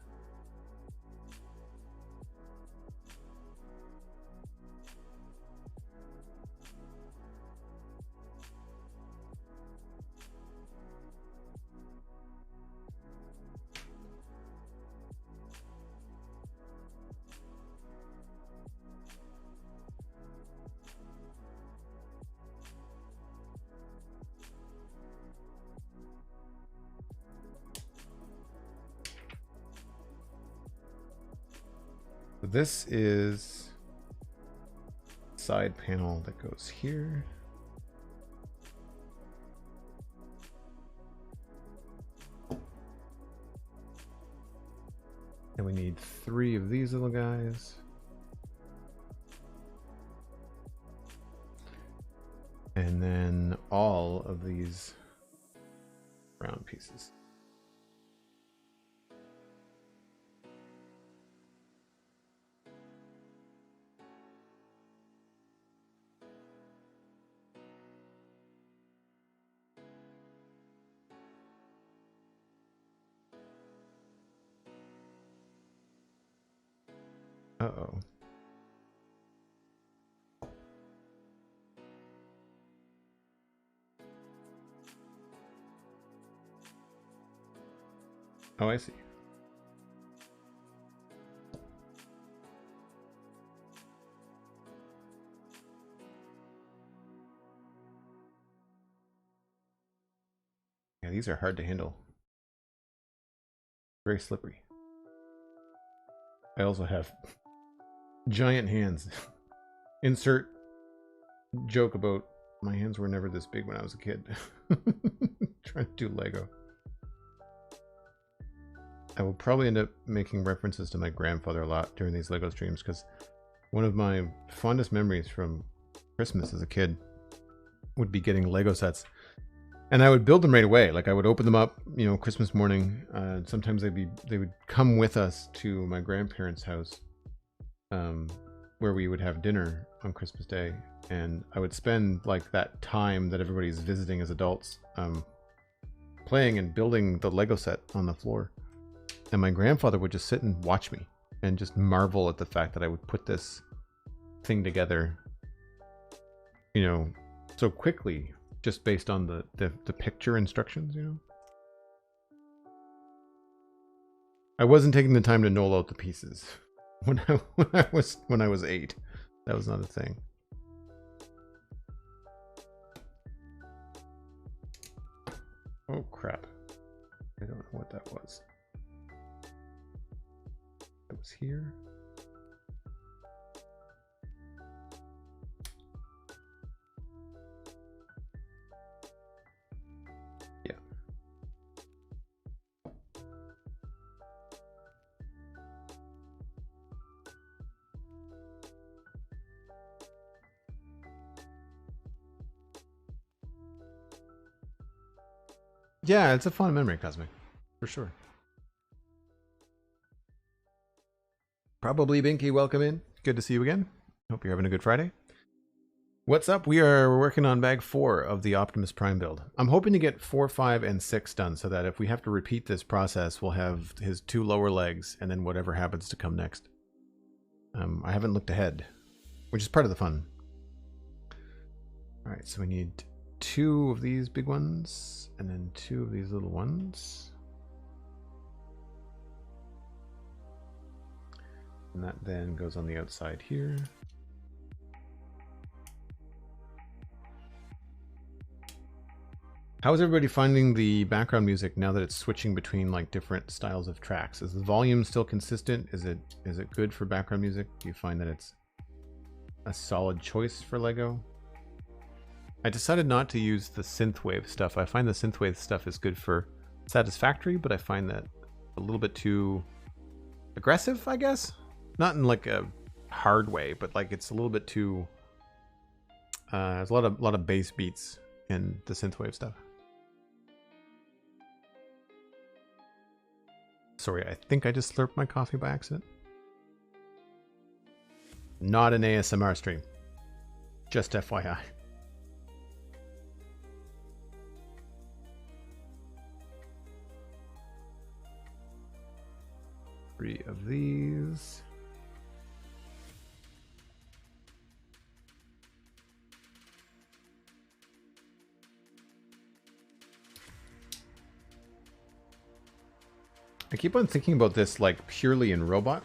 This is side panel that goes here. And we need 3 of these little guys. And then all of these round pieces. Uh-oh. Oh, I see. Yeah, these are hard to handle. Very slippery. I also have giant hands. Insert joke about my hands were never this big when I was a kid. Trying to do Lego. I will probably end up making references to my grandfather a lot during these Lego streams because one of my fondest memories from Christmas as a kid would be getting Lego sets. And I would build them right away. Like I would open them up, you know, Christmas morning. Sometimes they would come with us to my grandparents' house, where we would have dinner on Christmas Day. And I would spend like that time that everybody's visiting as adults, playing and building the Lego set on the floor. And my grandfather would just sit and watch me and just marvel at the fact that I would put this thing together, you know, so quickly, just based on the picture instructions, you know. I wasn't taking the time to knoll out the pieces when I was 8. That was not a thing. Oh crap. I don't know what that was. That was here. Yeah. Yeah, it's a fun memory, Cosmic, for sure. Probably Binky, welcome in. Good to see you again. Hope you're having a good Friday. What's up? We're working on bag 4 of the Optimus Prime build. I'm hoping to get 4, 5, and 6 done so that if we have to repeat this process, we'll have his 2 lower legs and then whatever happens to come next. I haven't looked ahead, which is part of the fun. All right, so we need 2 of these big ones and then 2 of these little ones. And that then goes on the outside here. How is everybody finding the background music now that it's switching between like different styles of tracks? Is the volume still consistent? Is it good for background music? Do you find that it's a solid choice for Lego? I decided not to use the synthwave stuff. I find the synthwave stuff is good for Satisfactory, but I find that a little bit too aggressive, I guess. Not in like a hard way, but like it's a little bit too. There's a lot of bass beats in the synthwave stuff. Sorry, I think I just slurped my coffee by accident. Not an ASMR stream. Just FYI. 3 of these. I keep on thinking about this like purely in robot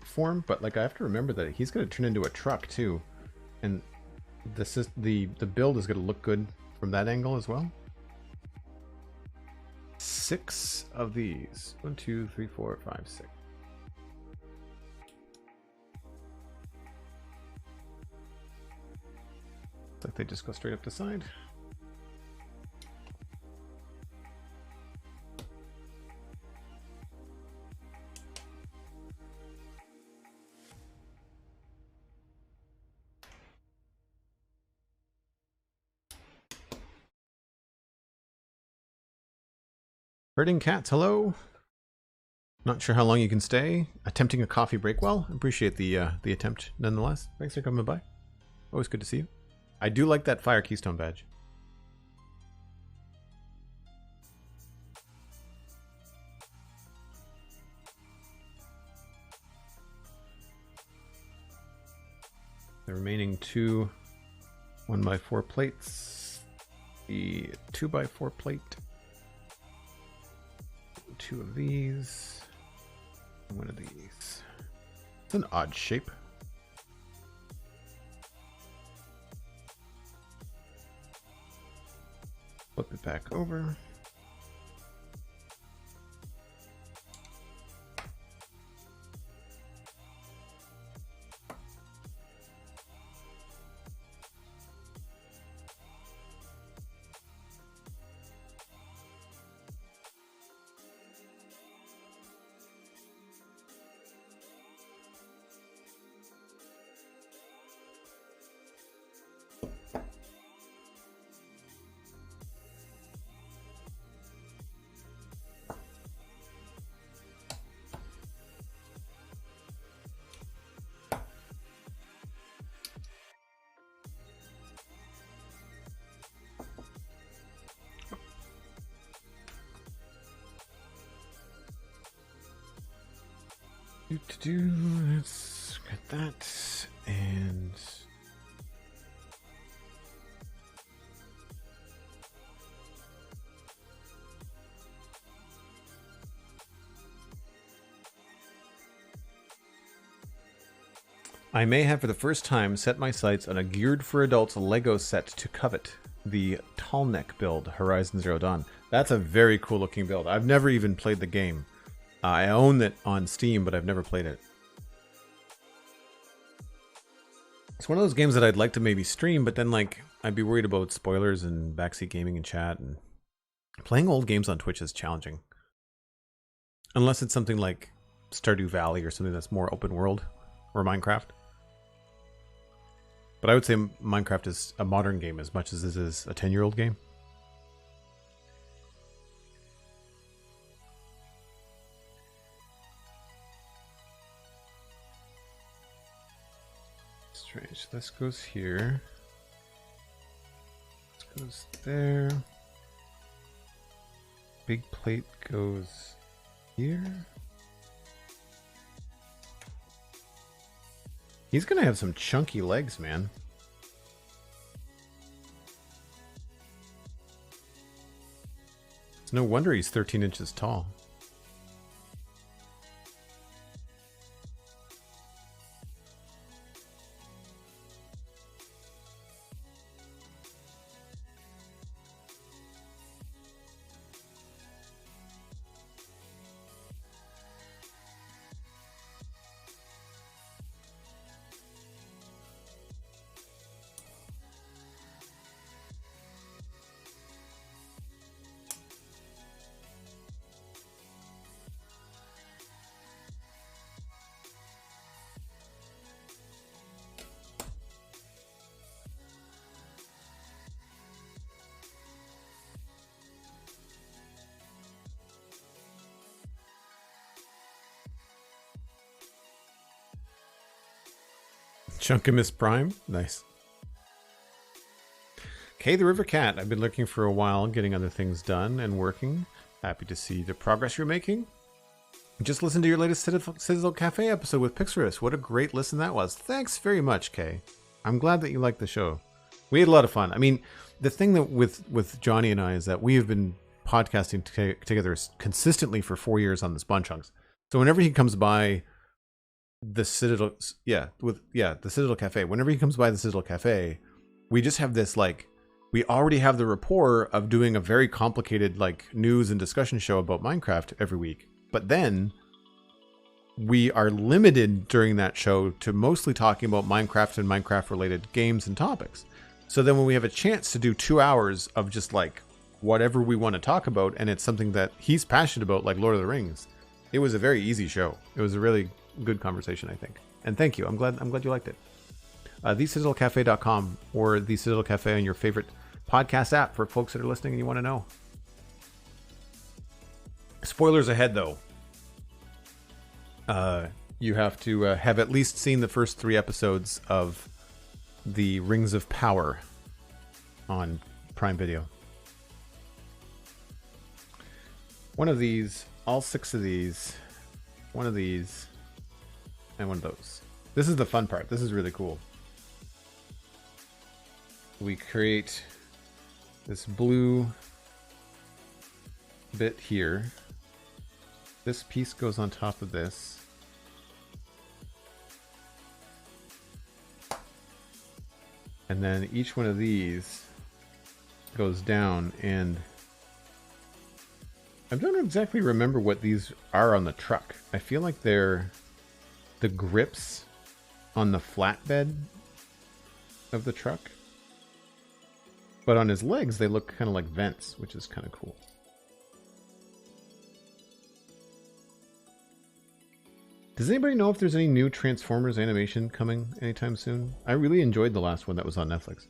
form, but like I have to remember that he's going to turn into a truck too, and this is the build is going to look good from that angle as well. 6 of these. 1, 2, 3, 4, 5, 6. Looks like they just go straight up the side. Herding cats, hello. Not sure how long you can stay. Attempting a coffee break. Well, appreciate the attempt nonetheless. Thanks for coming by. Always good to see you. I do like that fire keystone badge. The remaining 2 1x4 plates. The 2x4 plate. 2 of these. 1 of these. It's an odd shape. Flip it back over. Let's get that, and I may have for the first time set my sights on a geared for adults Lego set to covet, the tall neck build, Horizon Zero Dawn. That's a very cool looking build. I've never even played the game. I own it on Steam, but I've never played it. It's one of those games that I'd like to maybe stream, but then like I'd be worried about spoilers and backseat gaming and chat, and playing old games on Twitch is challenging. Unless it's something like Stardew Valley or something that's more open world, or Minecraft. But I would say Minecraft is a modern game as much as this is a 10-year-old game. Strange. This goes here. This goes there. Big plate goes here. He's gonna have some chunky legs, man. It's no wonder he's 13 inches tall. Chunkimus Prime. Nice. Kay the River Cat. I've been looking for a while, getting other things done and working. Happy to see the progress you're making. Just listened to your latest Citadel Cafe episode with Pixarus. What a great listen that was. Thanks very much, Kay. I'm glad that you liked the show. We had a lot of fun. I mean, the thing that with Johnny and I is that we have been podcasting together consistently for 4 years on the Spawn Chunks. So whenever he comes by the Citadel, the Citadel Cafe, whenever he comes by the Citadel Cafe, we just have this, like, we already have the rapport of doing a very complicated, like, news and discussion show about Minecraft every week. But then we are limited during that show to mostly talking about Minecraft and Minecraft related games and topics. So then when we have a chance to do 2 hours of just like whatever we want to talk about, and it's something that he's passionate about, like Lord of the Rings, it was a very easy show. It was a really good conversation, I think. And thank you. I'm glad you liked it. TheCitadelCafe.com or The Citadel Cafe on your favorite podcast app for folks that are listening and you want to know. Spoilers ahead, though. You have to have at least seen the first 3 episodes of the Rings of Power on Prime Video. One of these, all 6 of these, one of these, and one of those. This is the fun part. This is really cool. We create this blue bit here. This piece goes on top of this. And then each one of these goes down, and I don't exactly remember what these are on the truck. I feel like they're the grips on the flatbed of the truck. But on his legs, they look kind of like vents, which is kind of cool. Does anybody know if there's any new Transformers animation coming anytime soon? I really enjoyed the last one that was on Netflix.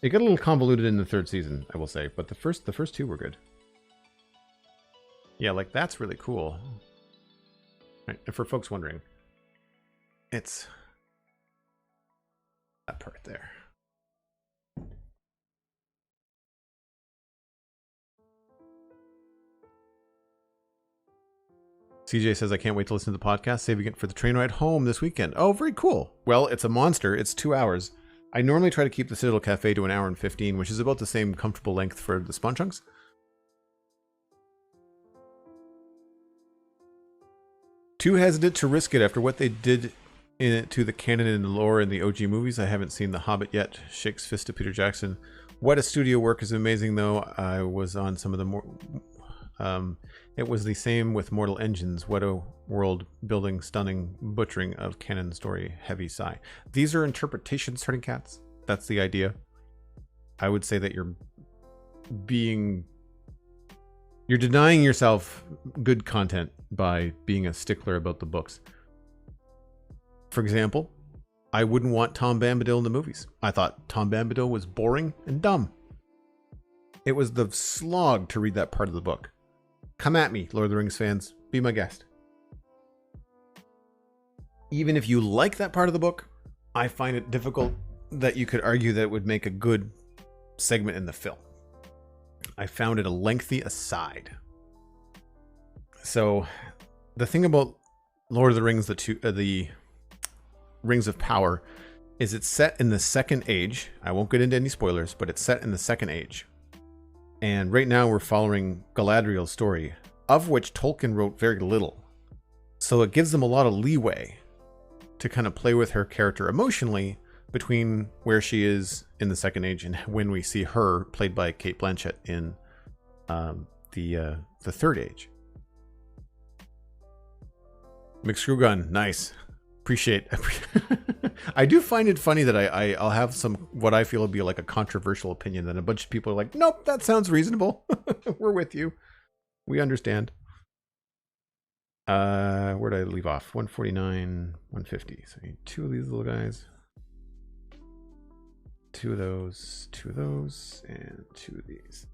It got a little convoluted in the 3rd season, I will say, but the first 2 were good. Yeah, like that's really cool. Right, and for folks wondering, it's that part there. CJ says, I can't wait to listen to the podcast, saving it for the train ride home this weekend. Oh, very cool. Well, it's a monster. It's 2 hours. I normally try to keep the Citadel Cafe to 1 hour and 15, which is about the same comfortable length for the Spawn Chunks. Too hesitant to risk it after what they did to the canon and the lore in the OG movies. I haven't seen The Hobbit yet. Shakes fist to Peter Jackson. What a studio work is amazing, though. I was on some of the more... it was the same with Mortal Engines. What a world building, stunning butchering of canon story. Heavy sigh. These are interpretations, Starting Cats. That's the idea. I would say that you're denying yourself good content by being a stickler about the books. For example, I wouldn't want Tom Bombadil in the movies. I thought Tom Bombadil was boring and dumb. It was the slog to read that part of the book. Come at me, Lord of the Rings fans. Be my guest. Even if you like that part of the book, I find it difficult that you could argue that it would make a good segment in the film. I found it a lengthy aside. So, the thing about Lord of the Rings, the Rings of Power, is it's set in the Second Age. I won't get into any spoilers, but it's set in the Second Age. And right now we're following Galadriel's story, of which Tolkien wrote very little. So it gives them a lot of leeway to kind of play with her character emotionally between where she is in the Second Age and when we see her, played by Cate Blanchett, in the Third Age. McScrewgun, nice. Appreciate. I do find it funny that I'll have some, what I feel will be like a controversial opinion, then a bunch of people are like, nope, that sounds reasonable. We're with you. We understand. Where did I leave off? 149, 150. So I need 2 of these little guys. 2 of those, 2 of those, and 2 of these.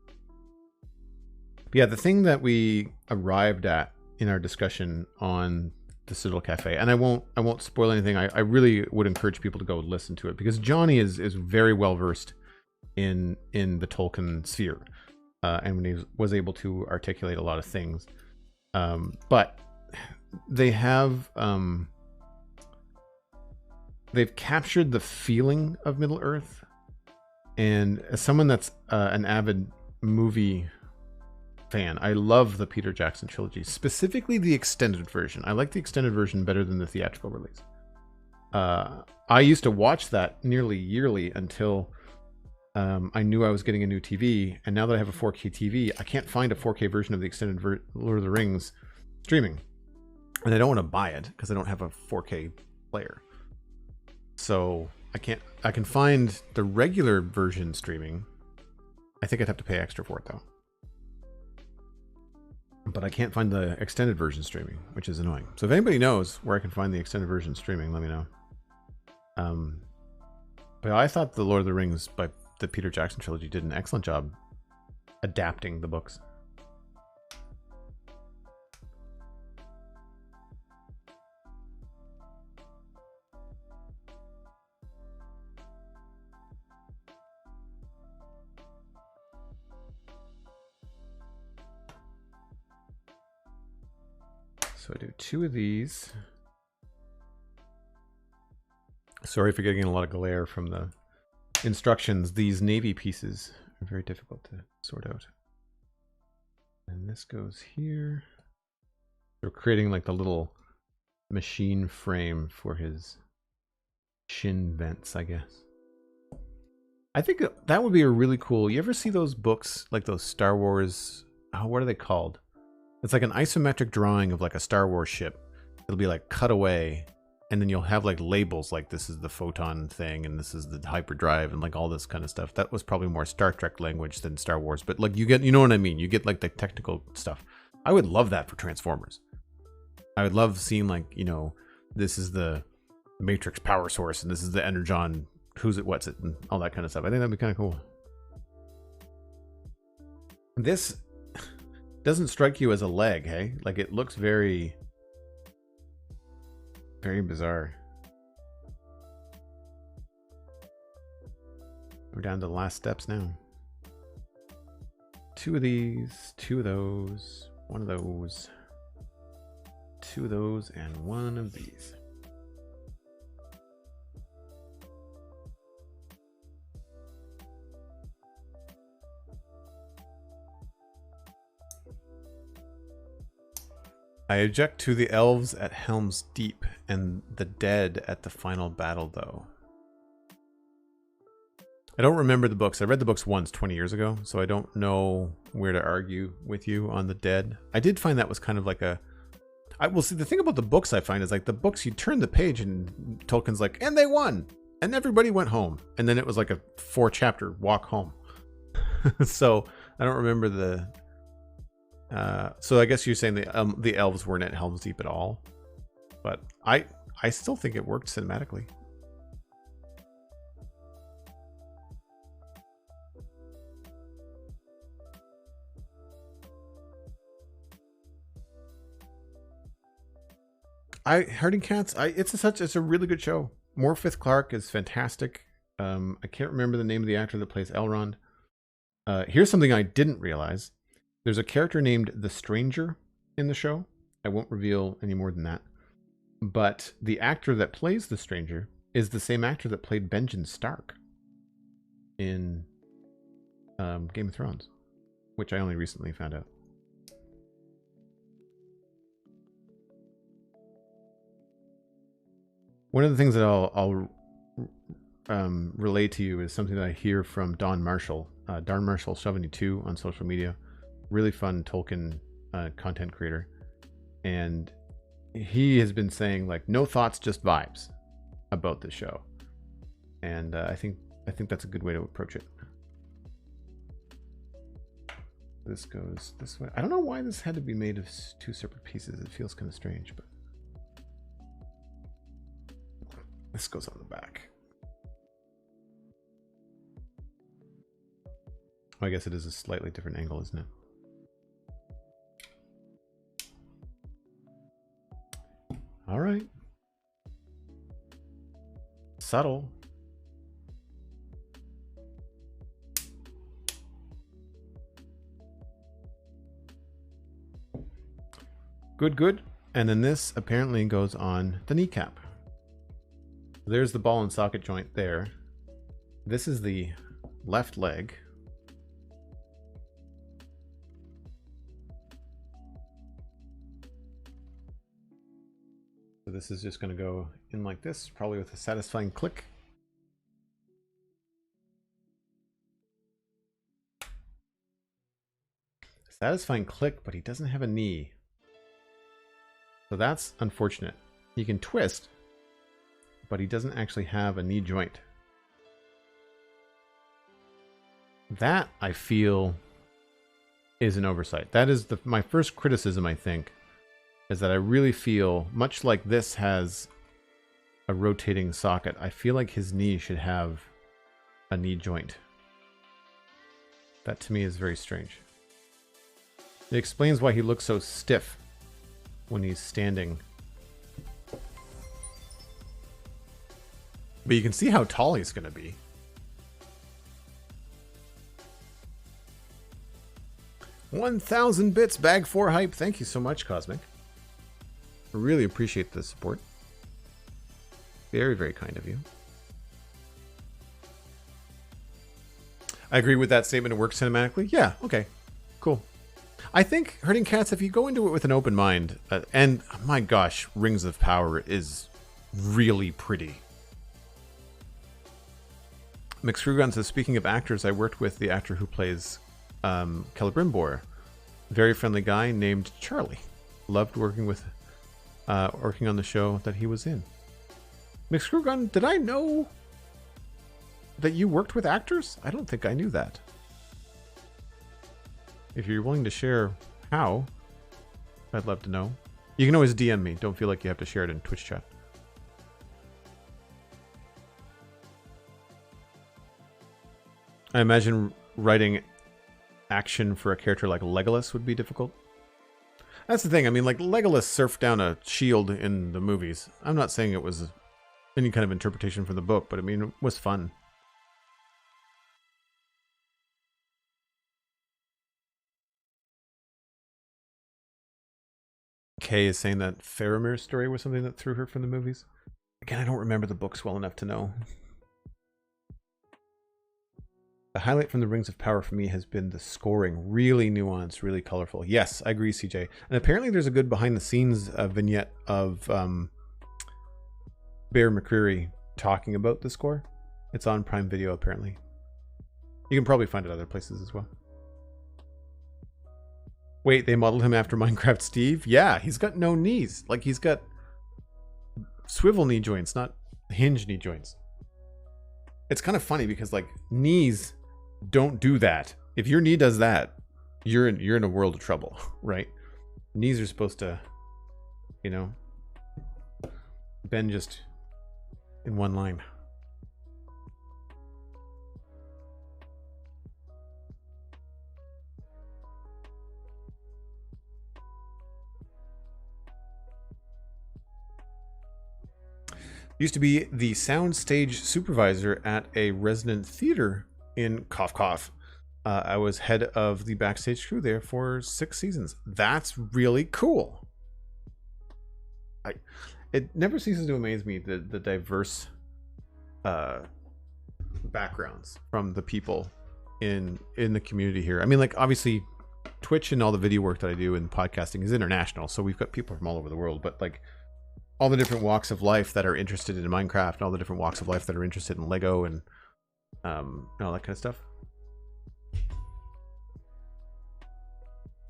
But yeah, the thing that we arrived at in our discussion on the Citadel Cafe, and I won't spoil anything. I really would encourage people to go listen to it because Johnny is very well versed in the Tolkien sphere, and when he was able to articulate a lot of things. But they have they've captured the feeling of Middle Earth, and as someone that's an avid movie fan, I love the Peter Jackson trilogy, specifically the extended version. I like the extended version better than the theatrical release. I used to watch that nearly yearly until I knew I was getting a new TV, and now that I have a 4K TV, I can't find a 4K version of the extended Lord of the Rings streaming, and I don't want to buy it because I don't have a 4K player. So I can find the regular version streaming. I think I'd have to pay extra for it though. But I can't find the extended version streaming, which is annoying. So if anybody knows where I can find the extended version streaming, let me know. But I thought the Lord of the Rings by the Peter Jackson trilogy did an excellent job adapting the books. So I do 2 of these. Sorry for getting a lot of glare from the instructions. These navy pieces are very difficult to sort out. And this goes here. We're creating like the little machine frame for his shin vents, I guess. I think that would be a really cool. You ever see those books, like those Star Wars? Oh, what are they called? It's like an isometric drawing of like a Star Wars ship. It'll be like cut away, and then you'll have like labels like this is the photon thing and this is the hyperdrive and like all this kind of stuff. That was probably more Star Trek language than Star Wars, but like you know what I mean? You get like the technical stuff. I would love that for Transformers. I would love seeing like, you know, this is the Matrix power source and this is the Energon, who's it, what's it, and all that kind of stuff. I think that'd be kind of cool. This doesn't strike you as a leg, hey? Like it looks very, very bizarre. We're down to the last steps now. 2 of these, 2 of those, 1 of those, 2 of those, and 1 of these. I object to the elves at Helm's Deep and the dead at the final battle, though. I don't remember the books. I read the books once 20 years ago, so I don't know where to argue with you on the dead. I did find that was kind of like a... Well, see, the thing about the books I find is like the books, you turn the page and Tolkien's like, and they won, and everybody went home. And then it was like a 4-chapter walk home. So I don't remember the... so I guess you're saying the elves weren't at Helm's Deep at all, but I still think it worked cinematically. Herding Cats, it's a really good show. Morfydd Clark is fantastic. I can't remember the name of the actor that plays Elrond. Here's something I didn't realize. There's a character named the Stranger in the show. I won't reveal any more than that. But the actor that plays the Stranger is the same actor that played Benjen Stark in Game of Thrones, which I only recently found out. One of the things that I'll relay to you is something that I hear from Don Marshall, Darn Marshall 72 on social media. Really fun Tolkien content creator, and he has been saying like no thoughts, just vibes about this show, and I think that's a good way to approach it. This goes this way. I don't know why this had to be made of 2 separate pieces. It feels kind of strange, but this goes on the back. I guess it is a slightly different angle, isn't it? All right. Subtle. Good, good. And then this apparently goes on the kneecap. There's the ball and socket joint there. This is the left leg. So this is just going to go in like this, probably with a satisfying click. Satisfying click, but he doesn't have a knee. So that's unfortunate. He can twist, but he doesn't actually have a knee joint. That, I feel, is an oversight. That is my first criticism, I think, is that I really feel, much like this has a rotating socket, I feel like his knee should have a knee joint. That to me is very strange. It explains why he looks so stiff when he's standing. But you can see how tall he's going to be. $1,000 bits, bag 4 hype. Thank you so much, Cosmic. I really appreciate the support. Very, very kind of you. I agree with that statement. It works cinematically. Yeah, okay, cool. I think Herding Cats, if you go into it with an open mind, and my gosh, Rings of Power is really pretty. McScrewgun says, speaking of actors, I worked with the actor who plays Celebrimbor. Very friendly guy named Charlie. Loved working on the show that he was in. McScrewgun, did I know that you worked with actors? I don't think I knew that. If you're willing to share how, I'd love to know. You can always DM me. Don't feel like you have to share it in Twitch chat. I imagine writing action for a character like Legolas would be difficult. That's the thing. I mean, like, Legolas surfed down a shield in the movies. I'm not saying it was any kind of interpretation from the book, but I mean, it was fun. Kay is saying that Faramir's story was something that threw her from the movies. Again, I don't remember the books well enough to know. The highlight from the Rings of Power for me has been the scoring. Really nuanced, really colorful. Yes, I agree, CJ. And apparently there's a good behind-the-scenes vignette of Bear McCreary talking about the score. It's on Prime Video, apparently. You can probably find it other places as well. Wait, they modeled him after Minecraft Steve? Yeah, he's got no knees. Like, he's got swivel knee joints, not hinge knee joints. It's kind of funny because, like, knees don't do that. If your knee does that, you're in a world of trouble, right? Knees are supposed to, you know, bend just in one line. Used to be the soundstage supervisor at a resident theater in Cough Cough. I was head of the backstage crew there for 6 seasons. That's really cool. It never ceases to amaze me the diverse backgrounds from the people in the community here. I mean, like, obviously Twitch and all the video work that I do in podcasting is international, so we've got people from all over the world, but like all the different walks of life that are interested in Minecraft and all the different walks of life that are interested in Lego and all that kind of stuff.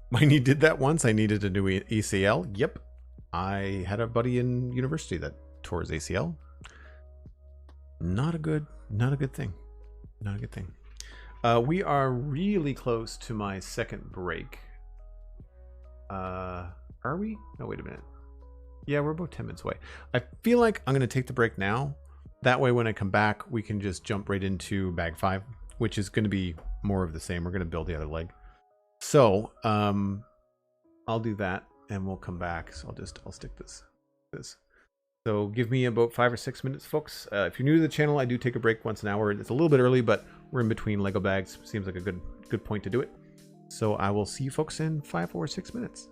My knee did that once. I needed a new ACL. Yep. I had a buddy in university that tore his ACL. Not a good thing. Not a good thing. We are really close to my second break. Are we? No, wait a minute. Yeah, we're about 10 minutes away. I feel like I'm going to take the break now. That way, when I come back, we can just jump right into bag 5, which is going to be more of the same. We're going to build the other leg. So, I'll do that and we'll come back. So I'll stick this. So give me about 5 or 6 minutes, folks. If you're new to the channel, I do take a break once an hour. It's a little bit early, but we're in between Lego bags. Seems like a good point to do it. So I will see you folks in 5 or 6 minutes.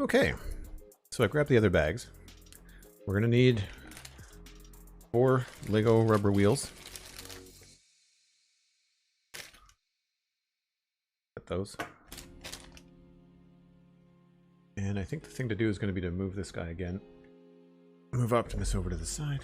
Okay, so I grabbed the other bags. We're gonna need 4 Lego rubber wheels. Get those. And I think the thing to do is going to be to move this guy again. Move Optimus over to the side.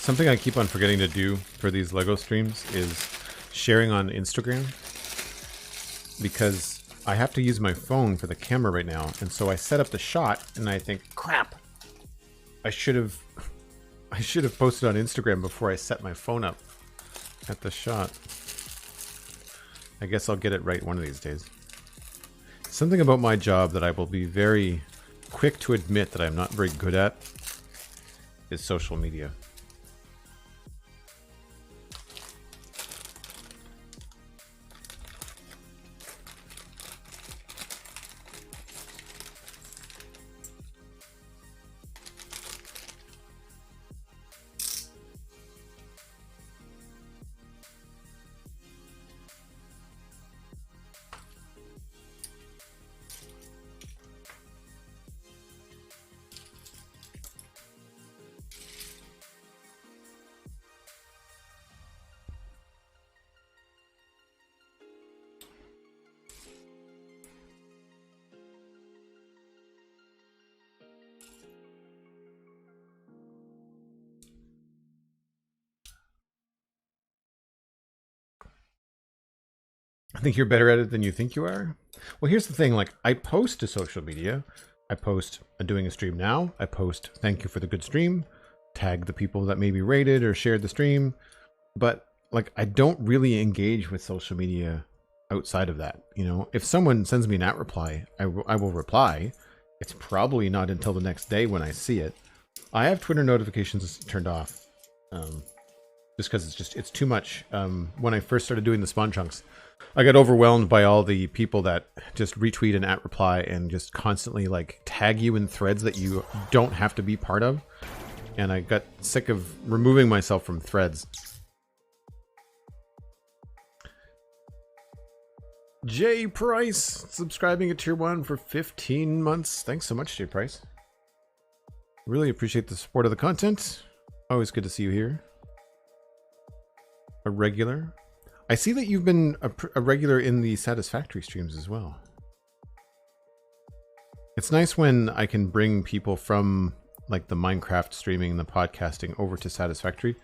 Something I keep on forgetting to do for these Lego streams is sharing on Instagram, because I have to use my phone for the camera right now, and so I set up the shot and I think, crap, I should have posted on Instagram before I set my phone up at the shot. I guess I'll get it right one of these days. Something about my job that I will be very quick to admit that I'm not very good at is social media. I think you're better at it than you think you are. Well, here's the thing, like, I post to social media. I post doing a stream now. I post thank you for the good stream, tag the people that maybe rated or shared the stream. But like, I don't really engage with social media outside of that. You know, if someone sends me an @reply, I will reply. It's probably not until the next day when I see it. I have Twitter notifications turned off, just because it's too much. When I first started doing the spawn chunks, I got overwhelmed by all the people that just retweet an @reply and just constantly like tag you in threads that you don't have to be part of. And I got sick of removing myself from threads. Jay Price subscribing at tier 1 for 15 months. Thanks so much, Jay Price. Really appreciate the support of the content. Always good to see you here. A regular. I see that you've been a regular in the Satisfactory streams as well. It's nice when I can bring people from like the Minecraft streaming and the podcasting over to Satisfactory.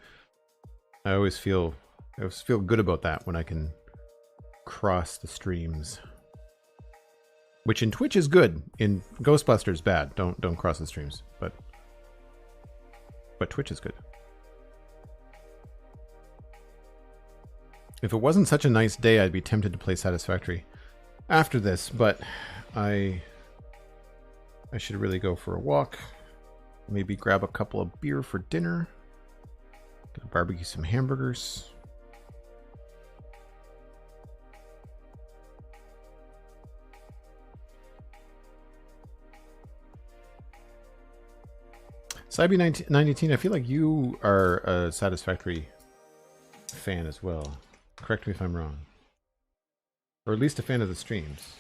I always feel good about that when I can cross the streams. Which in Twitch is good. In Ghostbusters bad. Don't cross the streams. But Twitch is good. If it wasn't such a nice day, I'd be tempted to play Satisfactory after this, but I should really go for a walk. Maybe grab a couple of beer for dinner. Gonna barbecue some hamburgers. Cybe918, I feel like you are a Satisfactory fan as well. Correct me if I'm wrong. Or at least a fan of the streams.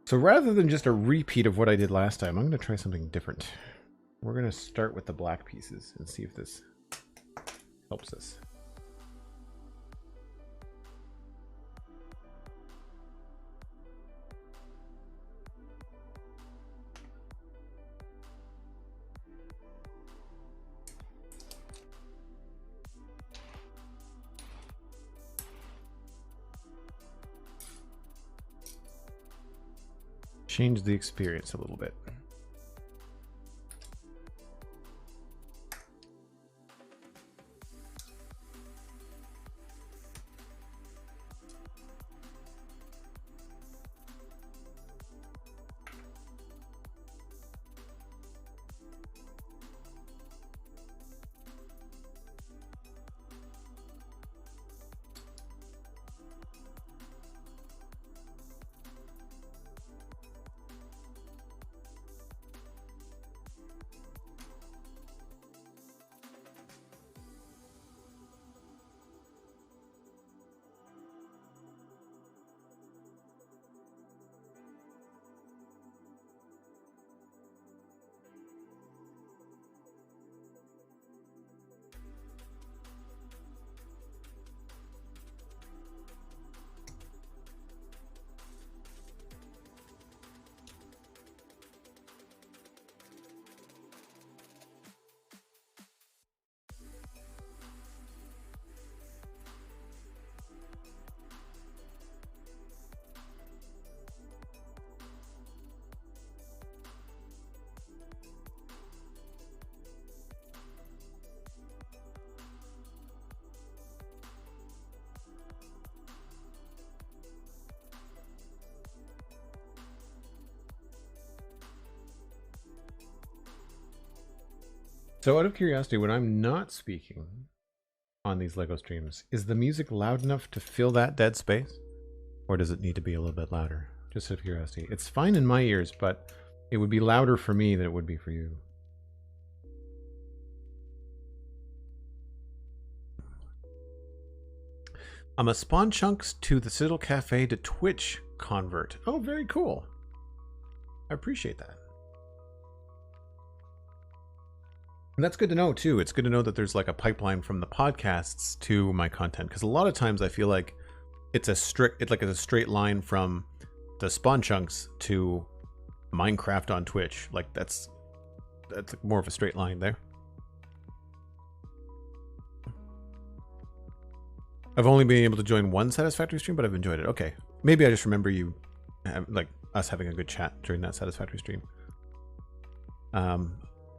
So rather than just a repeat of what I did last time, I'm going to try something different. We're going to start with the black pieces and see if this helps us. Change the experience a little bit. So out of curiosity, when I'm not speaking on these LEGO streams, is the music loud enough to fill that dead space? Or does it need to be a little bit louder? Just out of curiosity. It's fine in my ears, but it would be louder for me than it would be for you. I'm a Spawn Chunks to the Citadel Cafe to Twitch convert. Oh, very cool. I appreciate that. And that's good to know too. It's good to know that there's like a pipeline from the podcasts to my content, because a lot of times I feel like it's a straight line from the Spawn Chunks to Minecraft on Twitch. Like that's more of a straight line there. I've only been able to join one Satisfactory stream, but I've enjoyed it. Okay, maybe I just remember you, like us having a good chat during that Satisfactory stream.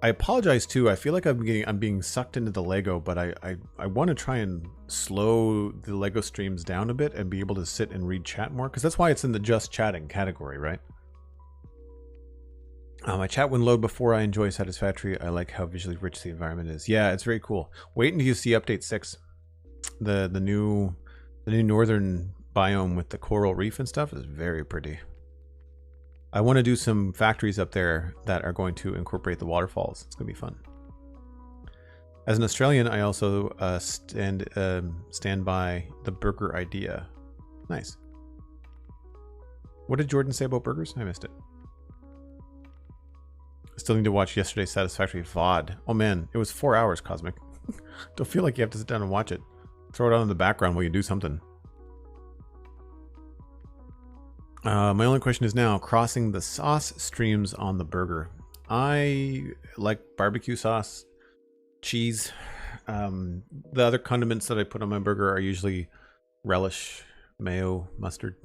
I apologize too. I feel like I'm being sucked into the Lego, but I want to try and slow the Lego streams down a bit and be able to sit and read chat more, because that's why it's in the just chatting category, right? My chat wouldn't load before I enjoy Satisfactory. I like how visually rich the environment is. Yeah, it's very cool. Wait until you see update 6. The new northern biome with the coral reef and stuff is very pretty. I want to do some factories up there that are going to incorporate the waterfalls. It's going to be fun. As an Australian, I also stand by the burger idea. Nice. What did Jordan say about burgers? I missed it. I still need to watch yesterday's Satisfactory VOD. Oh man, it was 4 hours, Cosmic. Don't feel like you have to sit down and watch it. Throw it on in the background while you do something. My only question is now, crossing the sauce streams on the burger. I like barbecue sauce, cheese. The other condiments that I put on my burger are usually relish, mayo, mustard.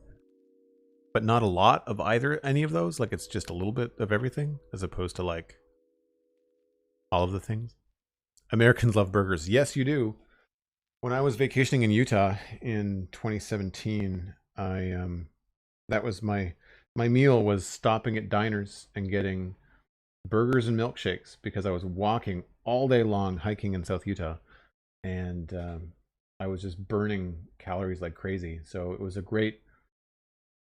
But not a lot of any of those. Like it's just a little bit of everything, as opposed to like all of the things. Americans love burgers. Yes, you do. When I was vacationing in Utah in 2017, that was my meal was stopping at diners and getting burgers and milkshakes, because I was walking all day long hiking in South Utah, and I was just burning calories like crazy. So it was a great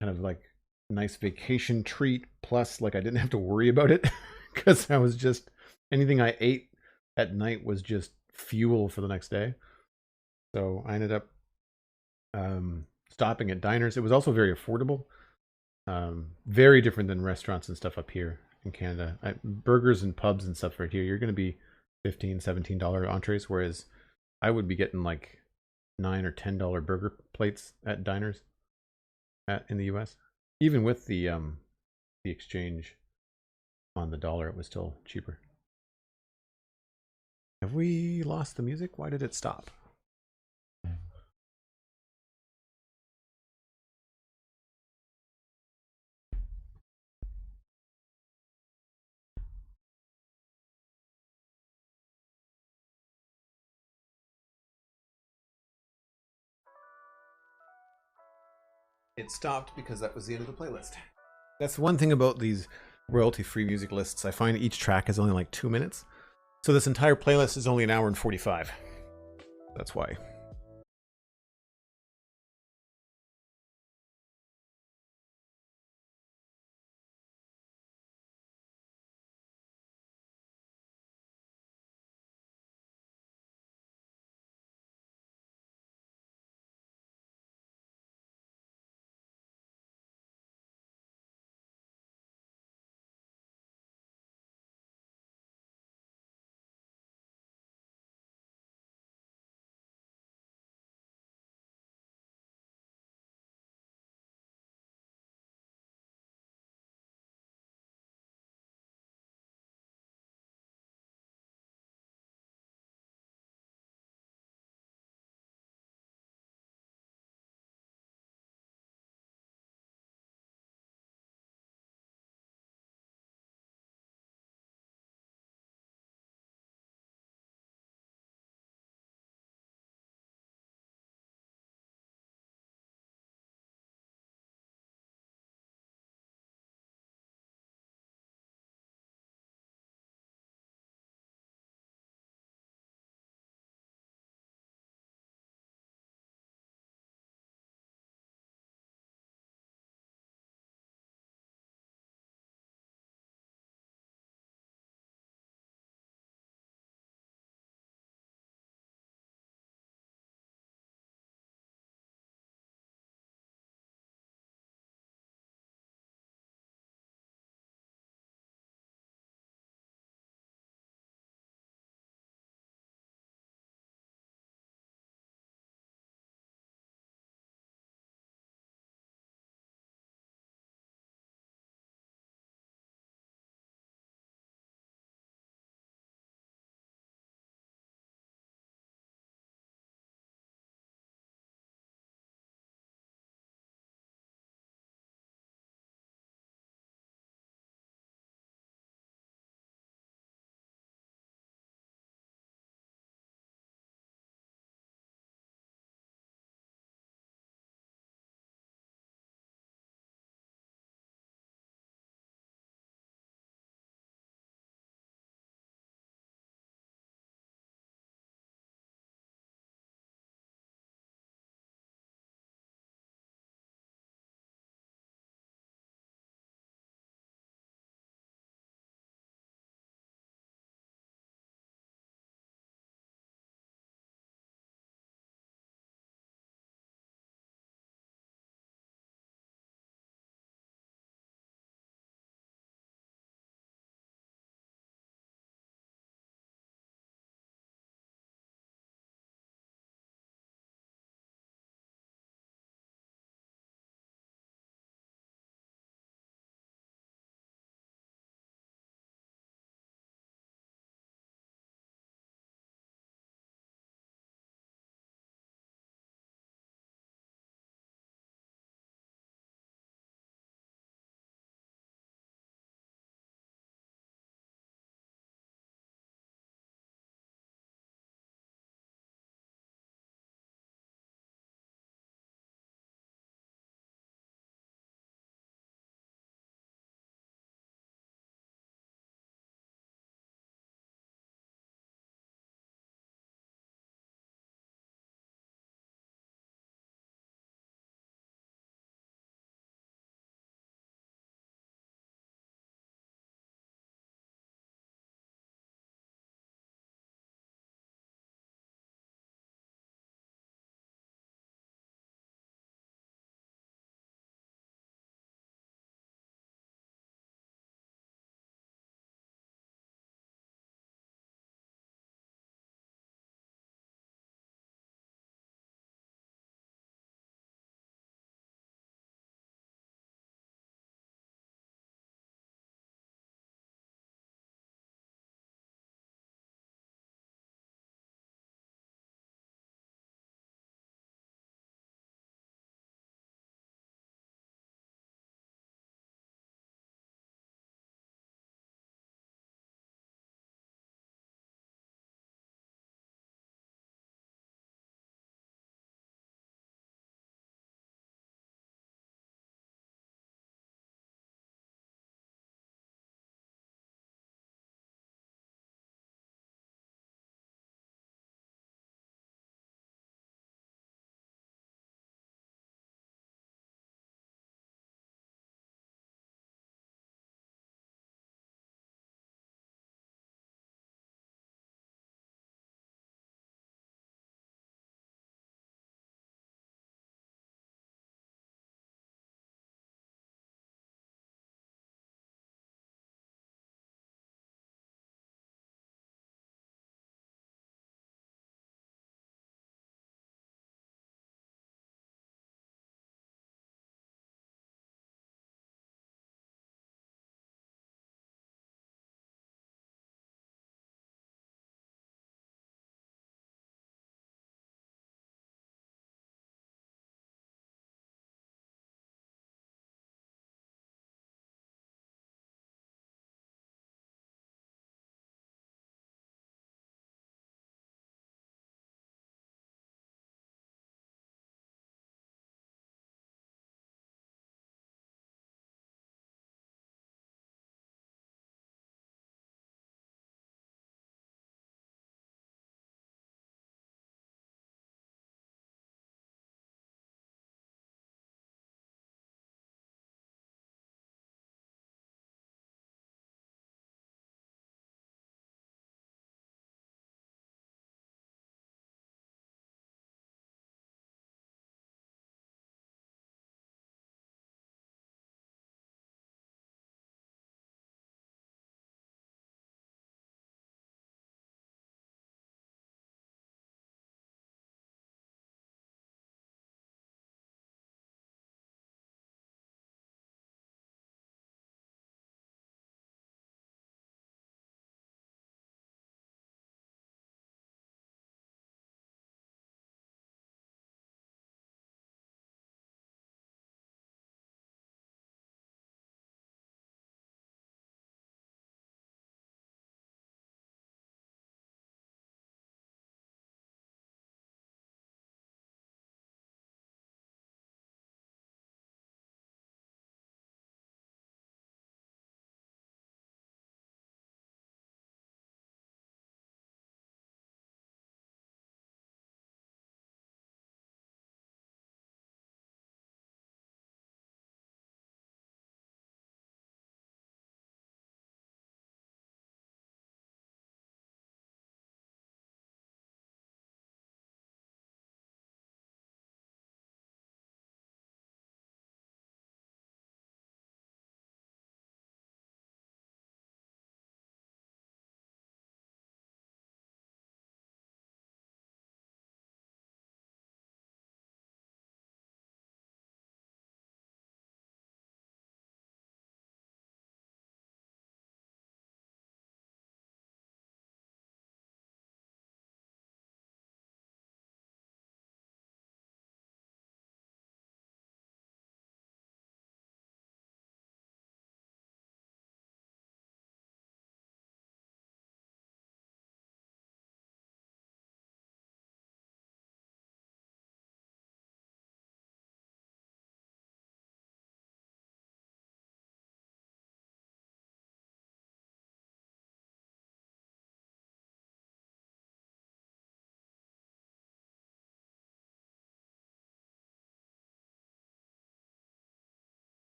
kind of like nice vacation treat. Plus, like I didn't have to worry about it because I was just, anything I ate at night was just fuel for the next day. So I ended up stopping at diners. It was also very affordable. Very different than restaurants and stuff up here in Canada. Burgers and pubs and stuff right here, you're going to be $15, $17 entrees, whereas I would be getting like $9 or $10 burger plates at diners in the US. Even with the exchange on the dollar, it was still cheaper. Have we lost the music? Why did it stop? It stopped because that was the end of the playlist. That's one thing about these royalty-free music lists. I find each track is only like 2 minutes. So this entire playlist is only 1 hour and 45. That's why.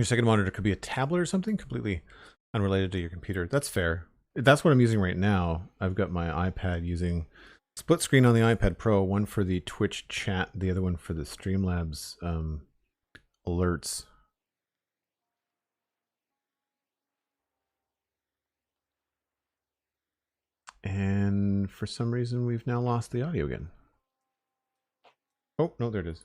Your second monitor could be a tablet or something completely unrelated to your computer. That's fair. That's what I'm using right now. I've got my iPad using split screen on the iPad Pro, one for the Twitch chat, the other one for the Streamlabs alerts. And for some reason, we've now lost the audio again. Oh, no, there it is.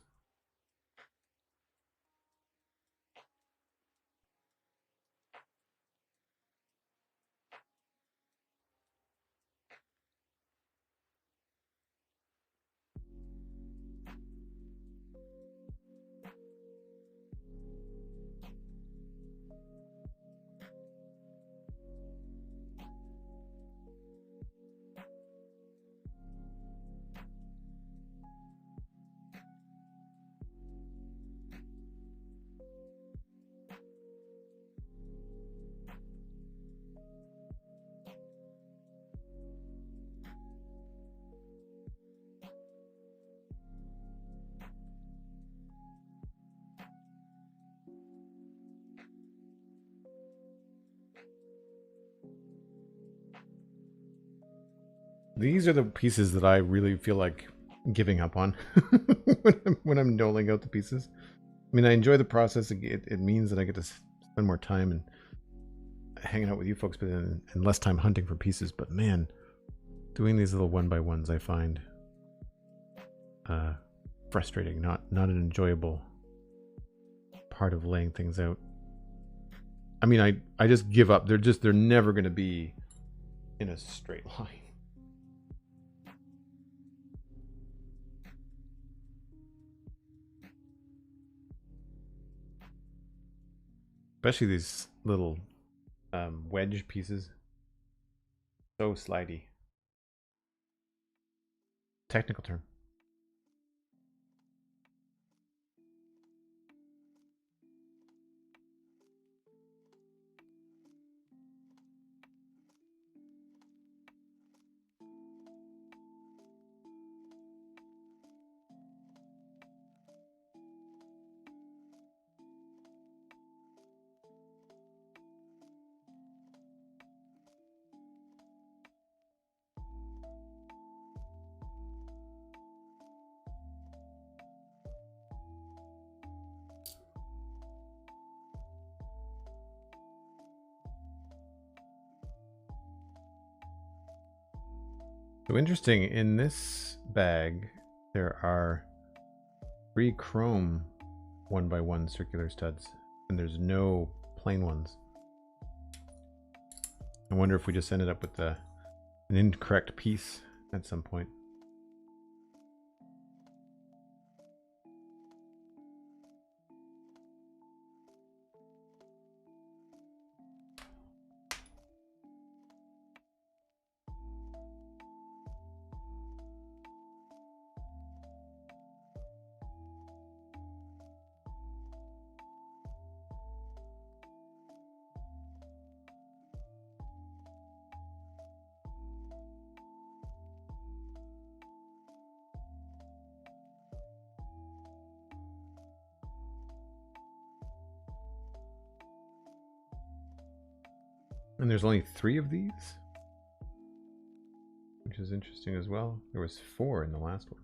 These are the pieces that I really feel like giving up on when I'm doling out the pieces. I mean, I enjoy the process. It means that I get to spend more time and hanging out with you folks, but and less time hunting for pieces. But man, doing these little one by ones, I find frustrating. Not an enjoyable part of laying things out. I mean, I just give up. They're never going to be in a straight line. Especially these little wedge pieces. So slidey. Technical term. So interesting, in this bag, there are 3 chrome 1x1 circular studs, and there's no plain ones. I wonder if we just ended up with an incorrect piece at some point. And there's only 3 of these, which is interesting as well. There was 4 in the last one.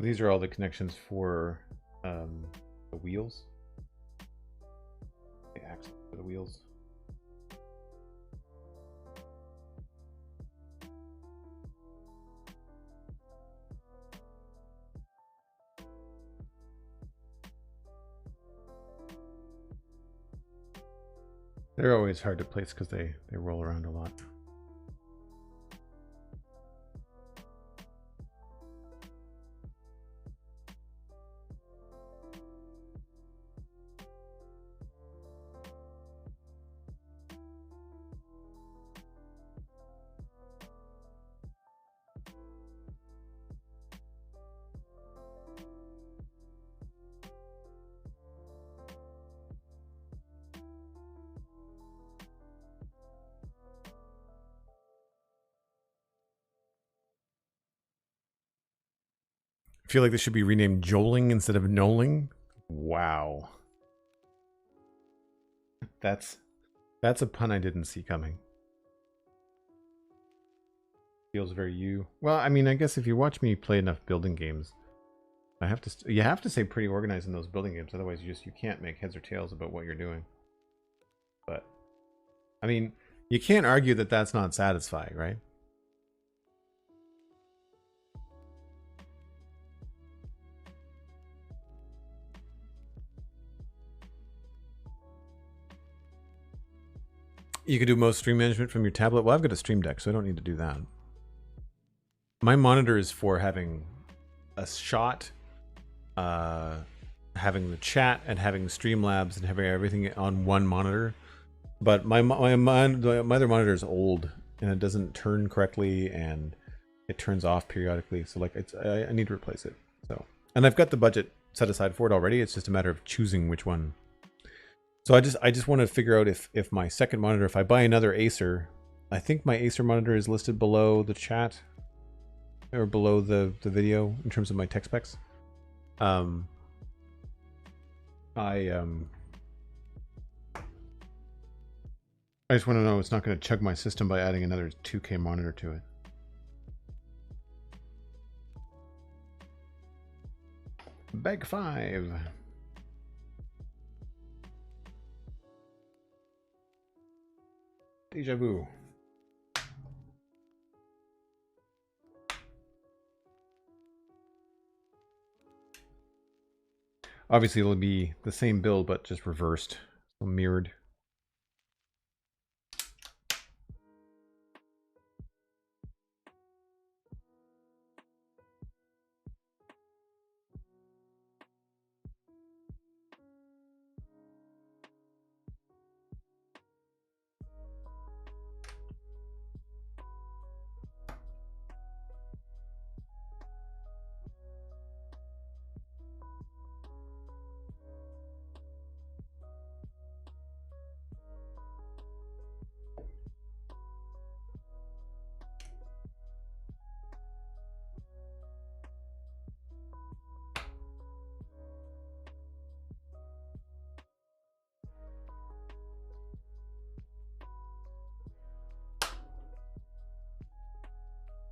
So these are all the connections for the wheels. The axle for the wheels. They're always hard to place because they roll around a lot. I feel like this should be renamed Joling instead of Noling. Wow. That's a pun I didn't see coming. Feels very you. Well, I mean, I guess if you watch me play enough building games, you have to stay pretty organized in those building games. Otherwise, you can't make heads or tails about what you're doing. But I mean, you can't argue that that's not satisfying, right? You can do most stream management from your tablet. Well, I've got a Stream Deck, so I don't need to do that. My monitor is for having a shot, having the chat, and having Streamlabs, and having everything on one monitor. But my other monitor is old, and it doesn't turn correctly, and it turns off periodically. So like, I need to replace it. So, and I've got the budget set aside for it already. It's just a matter of choosing which one. So I just want to figure out if my second monitor, if I buy another Acer, I think my Acer monitor is listed below the chat or below the video in terms of my tech specs. I just want to know it's not going to chug my system by adding another 2K monitor to it. Bag 5. Deja vu. Obviously, it'll be the same build, but just reversed, so mirrored.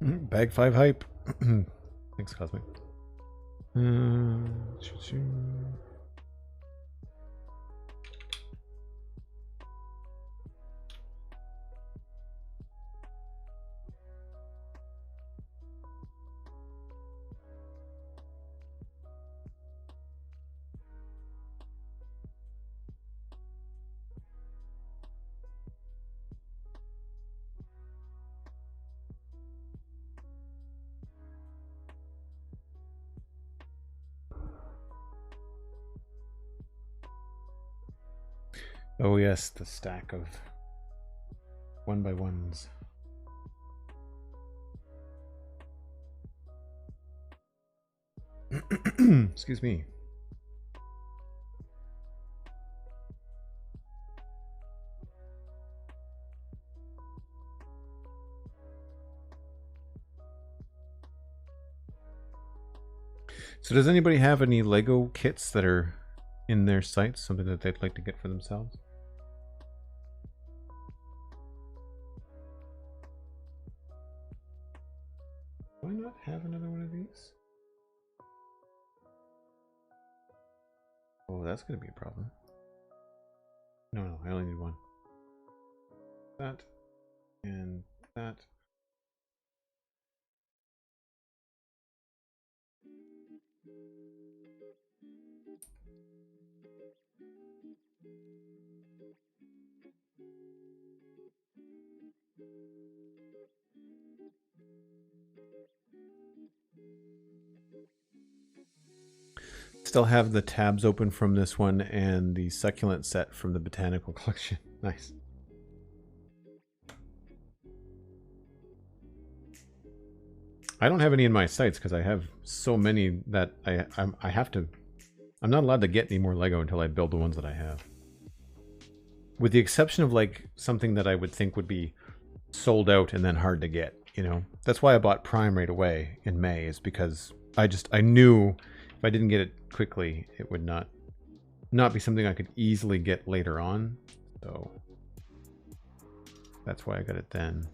Bag 5 hype. Thanks, Cosmic. Oh yes, the stack of 1x1s. Excuse me. So does anybody have any Lego kits that are in their sites, something that they'd like to get for themselves? Do I not have another one of these? that's going to be a problem. No, I only need one. That and that. Still have the tabs open from this one and the succulent set from the botanical collection. Nice. I don't have any in my sites because I have so many that I have to. I'm not allowed to get any more Lego until I build the ones that I have. With the exception of like something that I would think would be sold out and then hard to get, you know. That's why I bought Prime right away in May, is because I knew if I didn't get it quickly, it would not be something I could easily get later on. So that's why I got it then.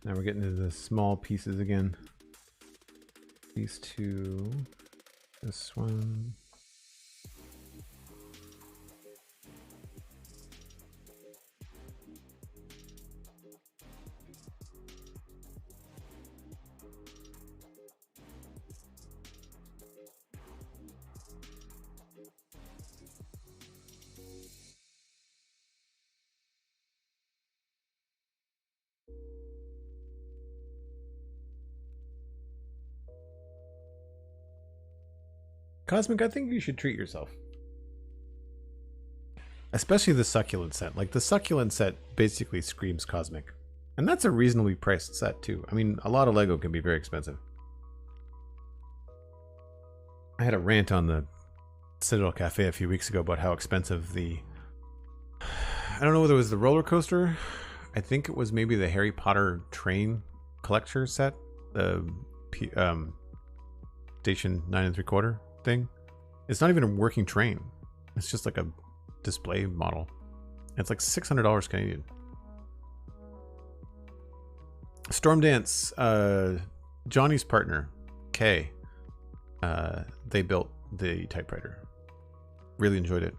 Now we're getting into the small pieces again. These two, this one. Cosmic, I think you should treat yourself. Especially the succulent set. Like, the succulent set basically screams Cosmic. And that's a reasonably priced set, too. I mean, a lot of Lego can be very expensive. I had a rant on the Citadel Cafe a few weeks ago about how expensive the... I don't know whether it was the roller coaster. I think it was maybe the Harry Potter train collector set. The Station 9 3/4 thing. It's not even a working train. It's just like a display model. It's like $600 Canadian. Storm Dance, Johnny's partner, Kay, they built the typewriter. Really enjoyed it.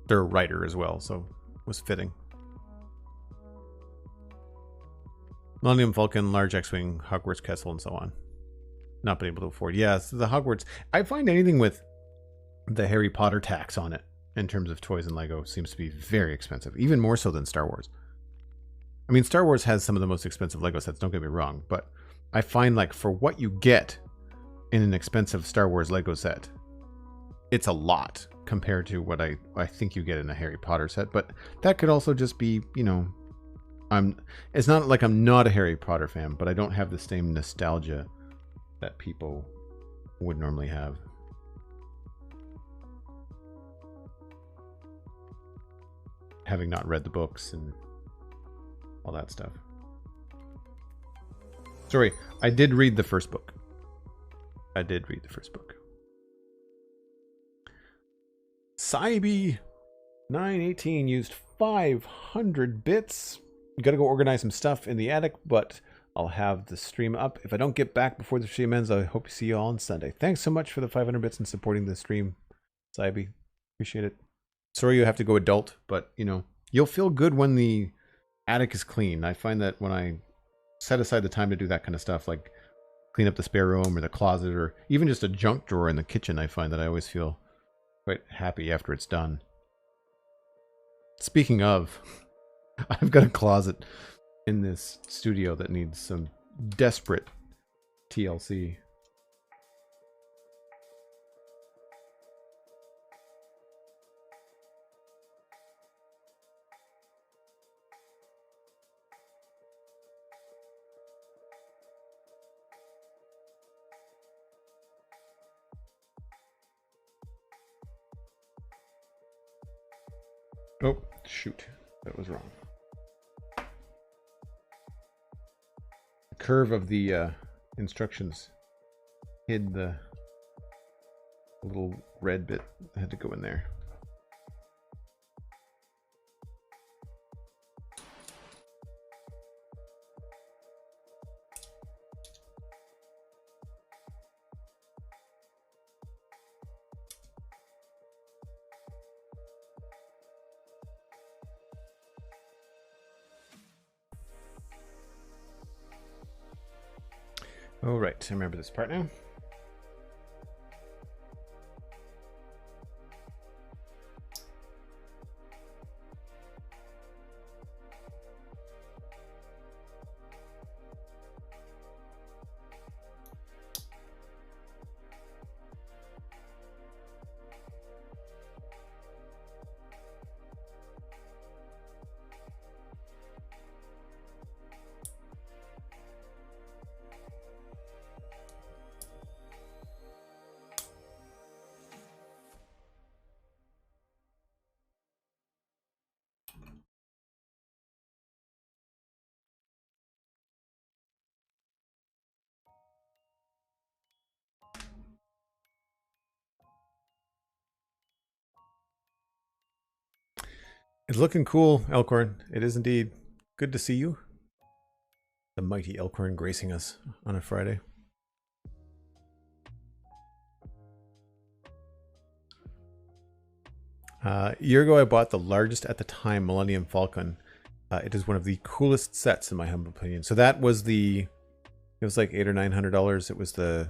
They're a writer as well, so it was fitting. Millennium Falcon, Large X-Wing, Hogwarts Castle, and so on. Not been able to afford. Yeah, so the Hogwarts. I find anything with the Harry Potter tax on it in terms of toys and Lego seems to be very expensive, even more so than Star Wars. I mean, Star Wars has some of the most expensive Lego sets, don't get me wrong, but I find like for what you get in an expensive Star Wars Lego set, it's a lot compared to what I think you get in a Harry Potter set. But that could also just be, you know, it's not like I'm not a Harry Potter fan, but I don't have the same nostalgia that people would normally have. Having not read the books and all that stuff. Sorry, I did read the first book. I did read the first book. Cybe 918 used 500 bits. Gotta go organize some stuff in the attic, but I'll have the stream up. If I don't get back before the stream ends, I hope to see you all on Sunday. Thanks so much for the 500 bits and supporting the stream, Cybe. Appreciate it. Sorry you have to go adult, but, you know, you'll feel good when the attic is clean. I find that when I set aside the time to do that kind of stuff, like clean up the spare room or the closet or even just a junk drawer in the kitchen, I find that I always feel quite happy after it's done. Speaking of, I've got a closet in this studio that needs some desperate TLC. Oh, shoot. That was wrong. The curve of the instructions hid the little red bit that had to go in there. All right, I remember this part now. It's looking cool, Elkhorn. It is indeed. Good to see you. The mighty Elkhorn gracing us on a Friday. A year ago, I bought the largest at the time Millennium Falcon. It is one of the coolest sets, in my humble opinion. So that was it was like $800 or $900. It was the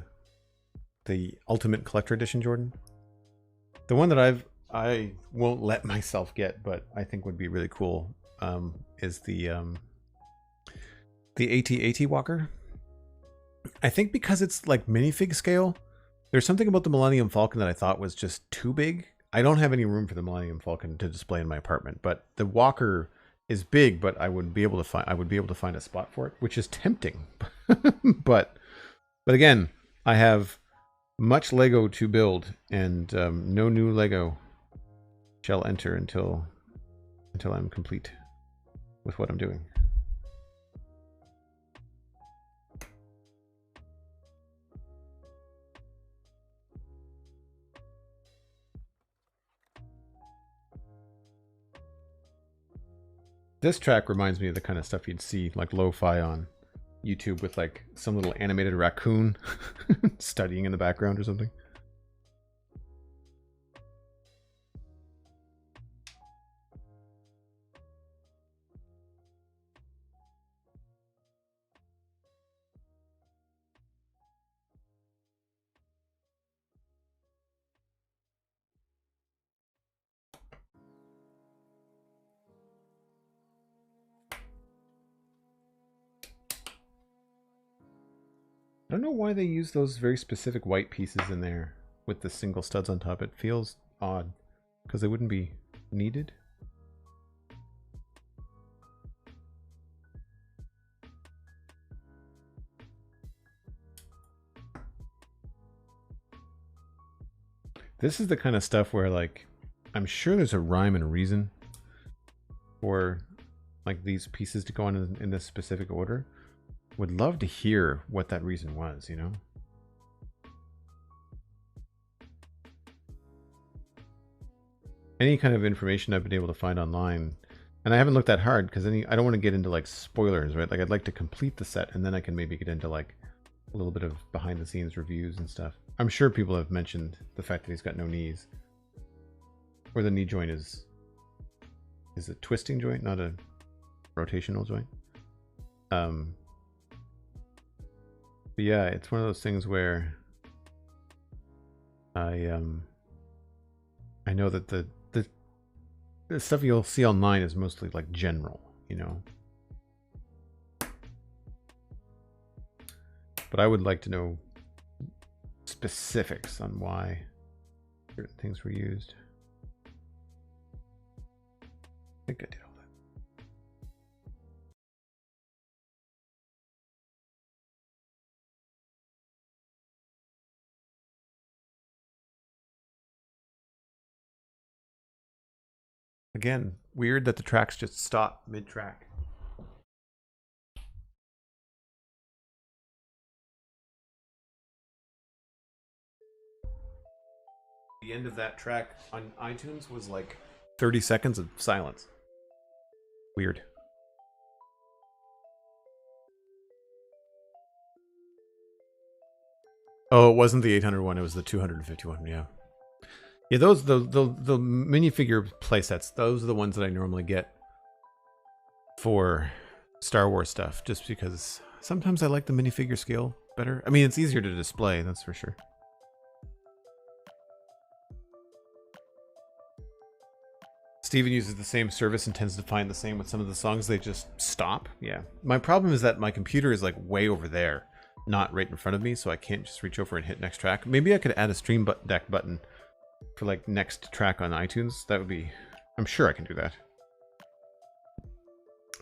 Ultimate Collector Edition, Jordan. The one that I won't let myself get, but I think would be really cool, is the AT-AT Walker. I think because it's like minifig scale, there's something about the Millennium Falcon that I thought was just too big. I don't have any room for the Millennium Falcon to display in my apartment, but the Walker is big, but I would be able to find a spot for it, which is tempting. but again, I have much Lego to build, and no new Lego shall enter until I'm complete with what I'm doing. This track reminds me of the kind of stuff you'd see like lo-fi on YouTube with like some little animated raccoon studying in the background or something. I don't know why they use those very specific white pieces in there with the single studs on top. It feels odd because they wouldn't be needed. This is the kind of stuff where, like, I'm sure there's a rhyme and a reason for like these pieces to go on in this specific order. Would love to hear what that reason was, you know? Any kind of information I've been able to find online, and I haven't looked that hard because I don't want to get into like spoilers, right? Like I'd like to complete the set and then I can maybe get into like a little bit of behind the scenes reviews and stuff. I'm sure people have mentioned the fact that he's got no knees. Or the knee joint is a twisting joint, not a rotational joint. But yeah, it's one of those things where I know that the stuff you'll see online is mostly like general, you know. But I would like to know specifics on why certain things were used. I think I did all that. Again, weird that the tracks just stop mid-track. The end of that track on iTunes was like 30 seconds of silence. Weird. Oh, it wasn't the 800 one, it was the 251, yeah. Yeah, those the minifigure playsets, those are the ones that I normally get for Star Wars stuff, just because sometimes I like the minifigure scale better. I mean, it's easier to display, that's for sure. Steven uses the same service and tends to find the same with some of the songs. They just stop. Yeah. My problem is that my computer is like way over there, not right in front of me, so I can't just reach over and hit next track. Maybe I could add a stream deck button for like next track on iTunes. That would be, I'm sure I can do that.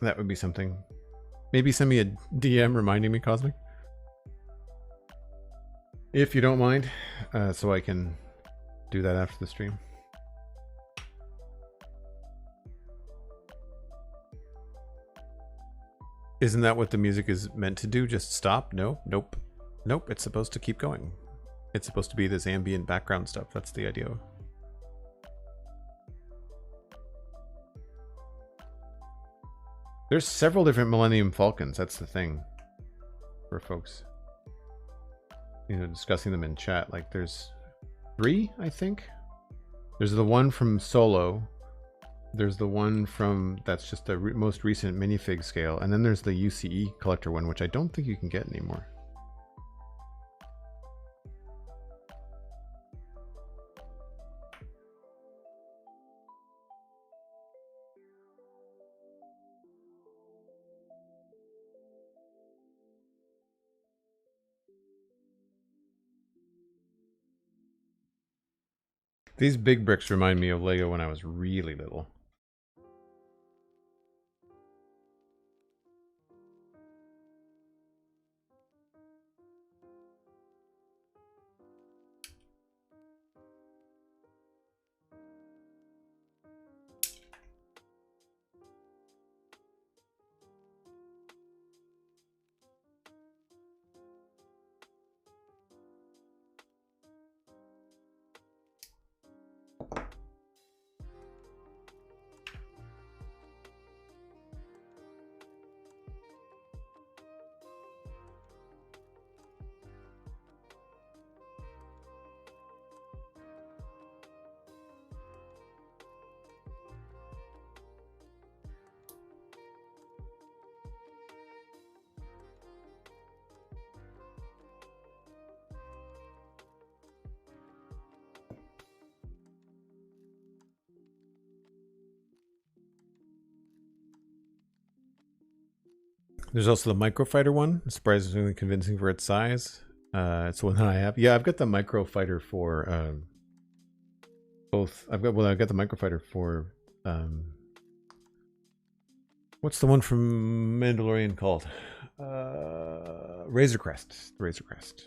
That would be something. Maybe send me a DM reminding me, Cosmic, if you don't mind, so I can do that after the stream. Isn't that what the music is meant to do? Just stop? No, nope. Nope, it's supposed to keep going. It's supposed to be this ambient background stuff. That's the idea. There's several different Millennium Falcons. That's the thing for folks, you know, discussing them in chat. Like there's 3, I think. There's the one from Solo. There's the one from, that's just the most recent minifig scale. And then there's the UCE collector one, which I don't think you can get anymore. These big bricks remind me of Lego when I was really little. There's also the Microfighter one. Surprisingly convincing for its size. It's the one that I have. Yeah, I've got the Microfighter for both. I've got the Microfighter for what's the one from Mandalorian called? Razor Crest. The Razor Crest.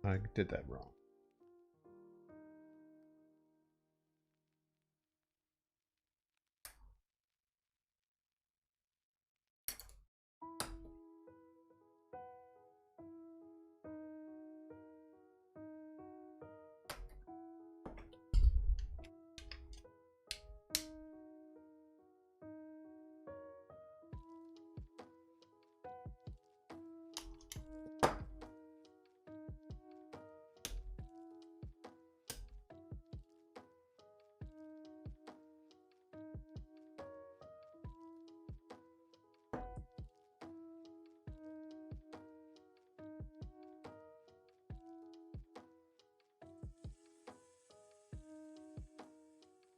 I did that wrong.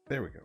There we go.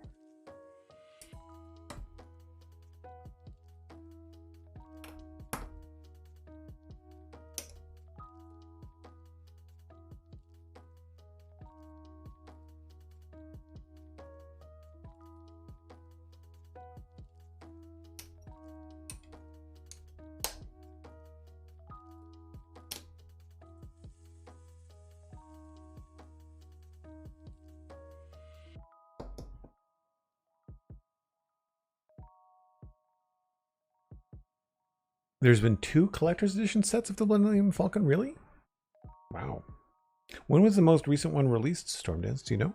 There's been 2 collector's edition sets of the Millennium Falcon, really? Wow. When was the most recent one released, Stormdance? Do you know?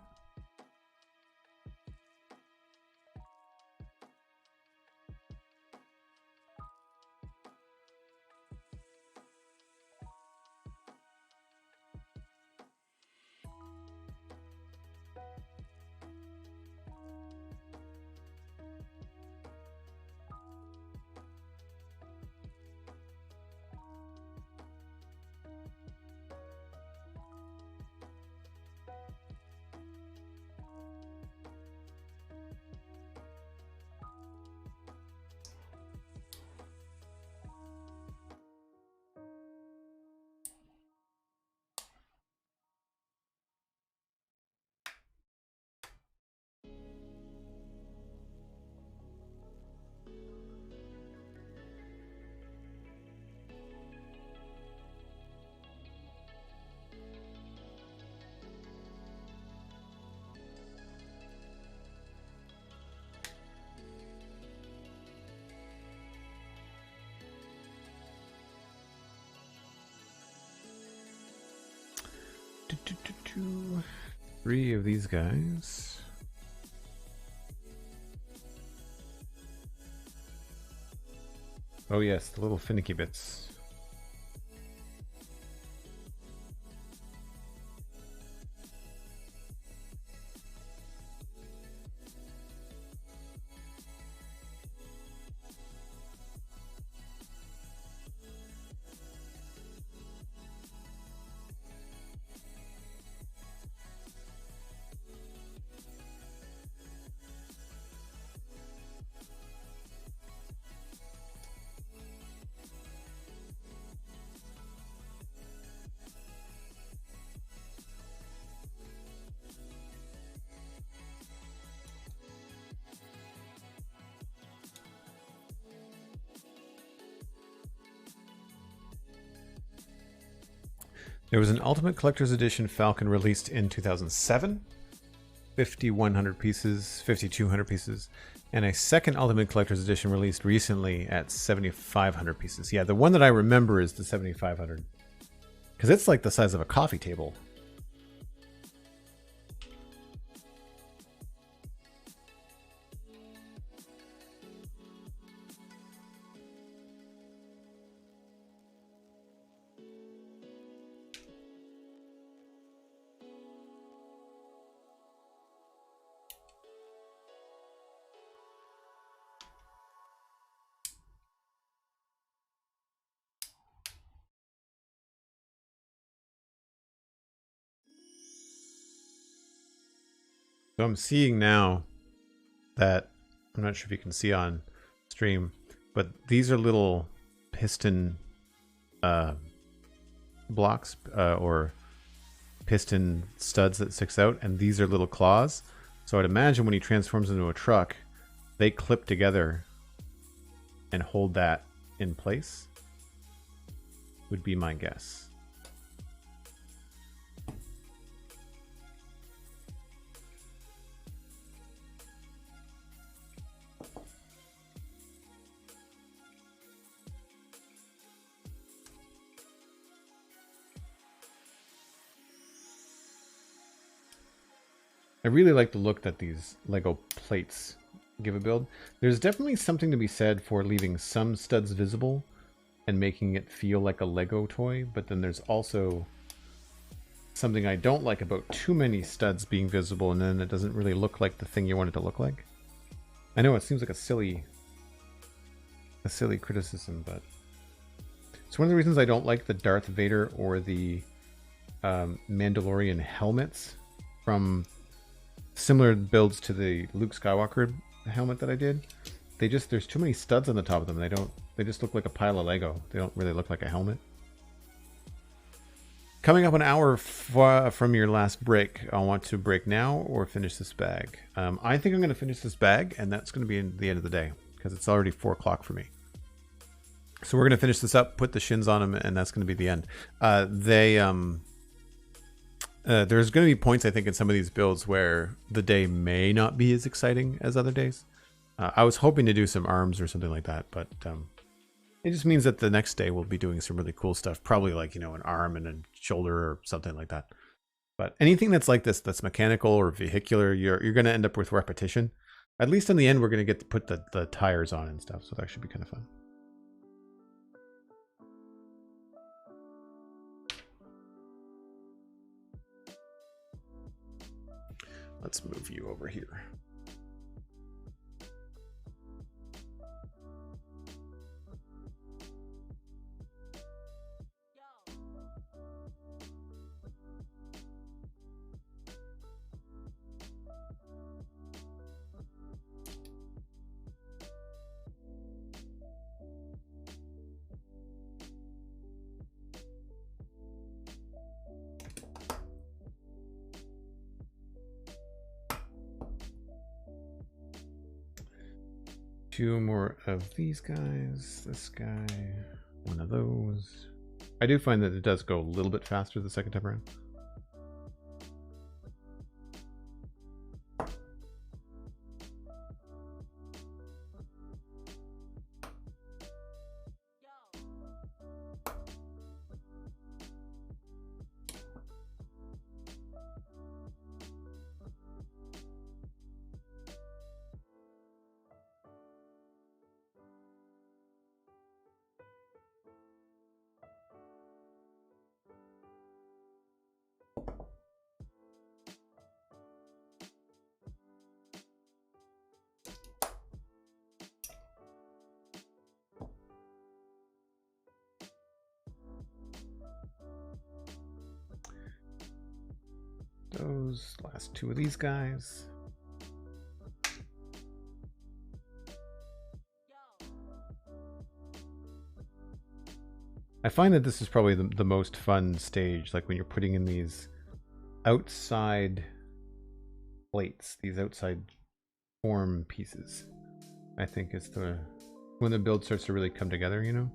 Three of these guys. Oh yes, the little finicky bits. There was an Ultimate Collector's Edition Falcon released in 2007, 5,100 pieces, 5,200 pieces, and a second Ultimate Collector's Edition released recently at 7,500 pieces. Yeah, the one that I remember is the 7,500, because it's like the size of a coffee table. So I'm seeing now that, I'm not sure if you can see on stream, but these are little piston blocks or piston studs that sticks out, and these are little claws. So I'd imagine when he transforms into a truck, they clip together and hold that in place, would be my guess. I really like the look that these Lego plates give a build. There's definitely something to be said for leaving some studs visible and making it feel like a Lego toy, but then there's also something I don't like about too many studs being visible, and then it doesn't really look like the thing you want it to look like. I know it seems like a silly criticism, but it's one of the reasons I don't like the Darth Vader or the Mandalorian helmets from similar builds to the Luke Skywalker helmet that I did. There's too many studs on the top of them. They just look like a pile of Lego. They don't really look like a helmet. Coming up an hour from your last break, I want to break now or finish this bag. I think I'm going to finish this bag, and that's going to be in the end of the day because it's already 4 o'clock for me. So we're going to finish this up, put the shins on them, and that's going to be the end. There's going to be points, I think, in some of these builds where the day may not be as exciting as other days. I was hoping to do some arms or something like that, but It just means that the next day we'll be doing some really cool stuff. Probably like, you know, an arm and a shoulder or something like that. But anything that's like this, that's mechanical or vehicular, you're going to end up with repetition. At least in the end, we're going to get to put the tires on and stuff. So that should be kind of fun. Let's move you over here. Two more of these guys, this guy, one of those. I do find that it does go a little bit faster the second time around. Those last two of these guys. I find that this is probably the most fun stage, like when you're putting in these outside plates, these outside form pieces. I think it's when the build starts to really come together, you know?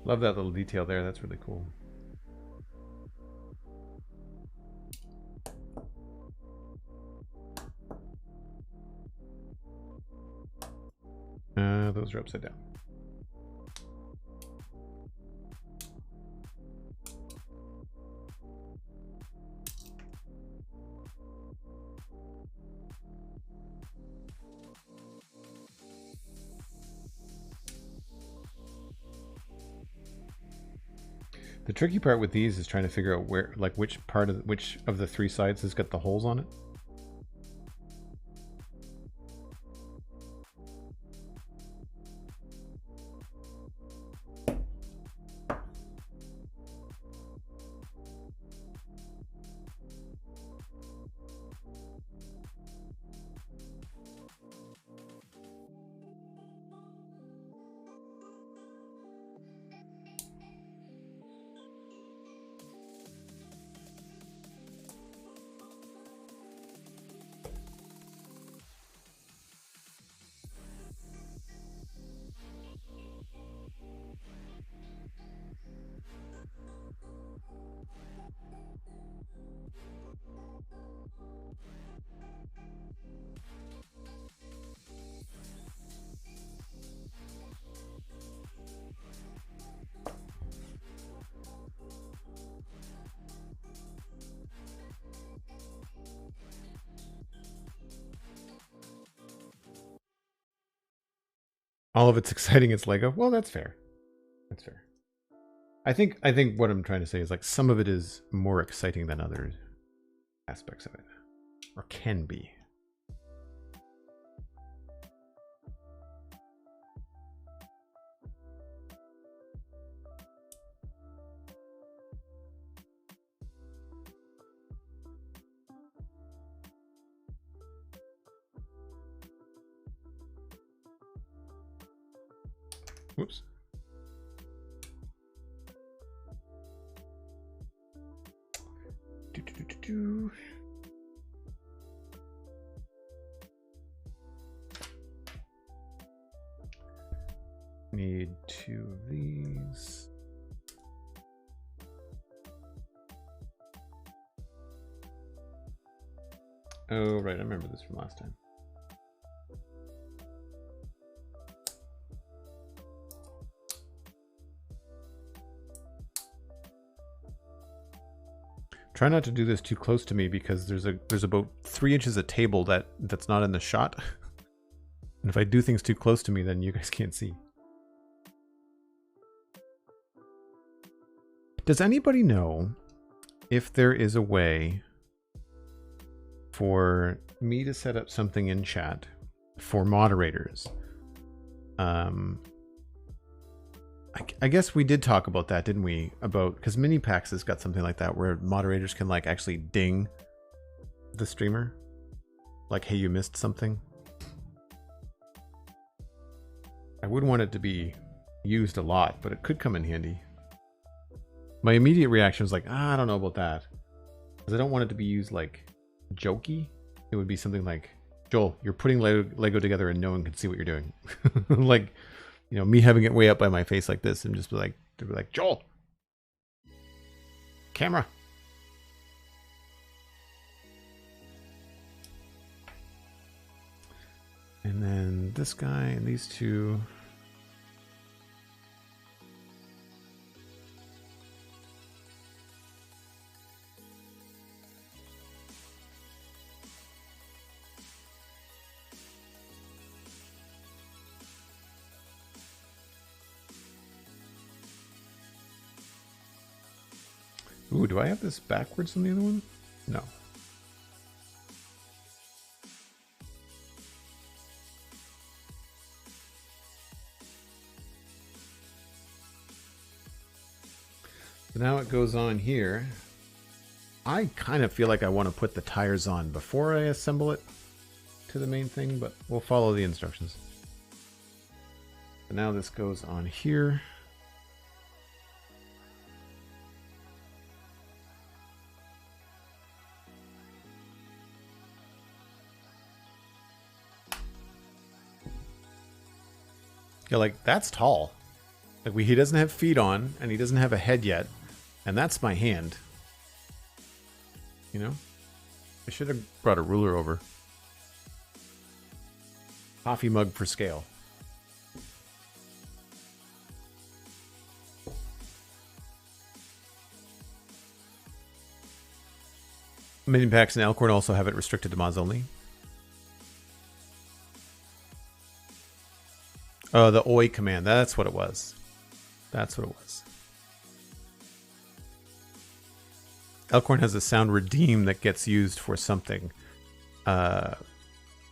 Love that little detail there. That's really cool. Those are upside down. The tricky part with these is trying to figure out where, like, which of the three sides has got the holes on it. All of it's exciting as Lego. Well, that's fair. That's fair. I think what I'm trying to say is, like, some of it is more exciting than other aspects of it, or can be. Whoops. Need 2 of these. Oh, right. I remember this from last time. Try not to do this too close to me because there's about 3 inches of table that's not in the shot. And if I do things too close to me, then you guys can't see. Does anybody know if there is a way for me to set up something in chat for moderators? I guess we did talk about that, didn't we? About, because Minipax has got something like that where moderators can like actually ding the streamer. Like, hey, you missed something. I wouldn't want it to be used a lot, but it could come in handy. My immediate reaction was like, I don't know about that. Because I don't want it to be used like jokey. It would be something like, Joel, you're putting Lego together and no one can see what you're doing. Like, you know, me having it way up by my face like this and just be like, Joel, camera. And then this guy and these two. Ooh, do I have this backwards on the other one? No. So now it goes on here. I kind of feel like I want to put the tires on before I assemble it to the main thing, but we'll follow the instructions. So now this goes on here. Yeah, like, that's tall. Like, he doesn't have feet on, and he doesn't have a head yet. And that's my hand. You know? I should have brought a ruler over. Coffee mug for scale. Minipax and Elkhorn also have it restricted to mods only. Oh, the OI command. That's what it was. That's what it was. Elkhorn has a sound redeem that gets used for something.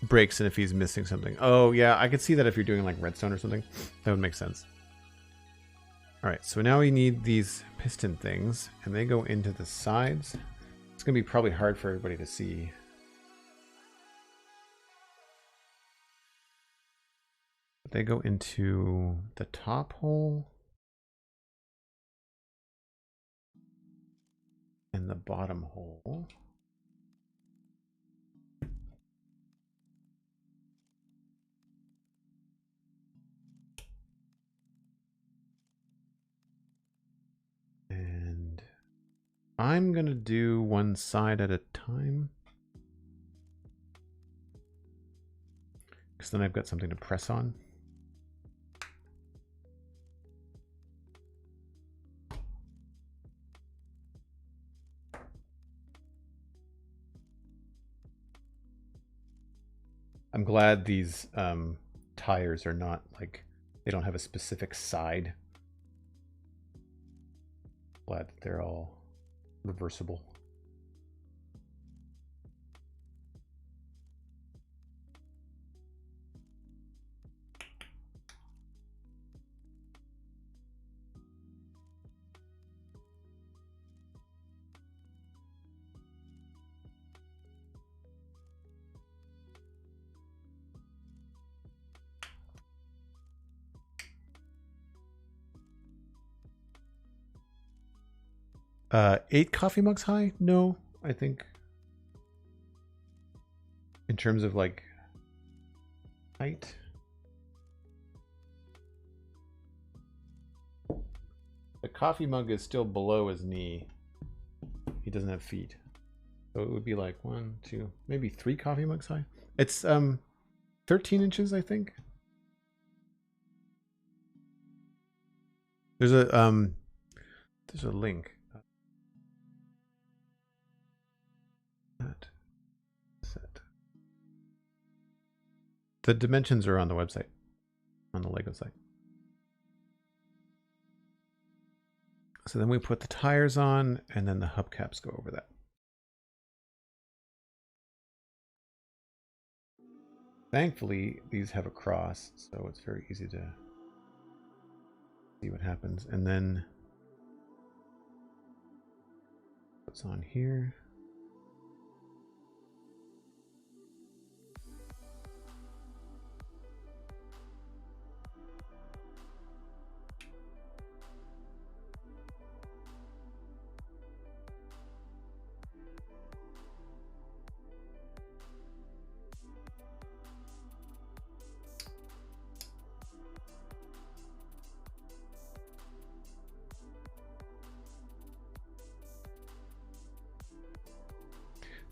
Breaks and if he's missing something. Oh, yeah. I could see that if you're doing like redstone or something. That would make sense. All right. So now we need these piston things. And they go into the sides. It's going to be probably hard for everybody to see. They go into the top hole and the bottom hole. And I'm going to do one side at a time, because then I've got something to press on. I'm glad these tires are not like, they don't have a specific side. Glad that they're all reversible. Eight coffee mugs high? No. I think. In terms of like height. The coffee mug is still below his knee. He doesn't have feet. So it would be like 1, 2, maybe 3 coffee mugs high. It's 13 inches, I think. There's a link. That set. The dimensions are on the website, on the Lego site. So then we put the tires on, and then the hubcaps go over that. Thankfully, these have a cross, so it's very easy to see what happens. And then what's on here?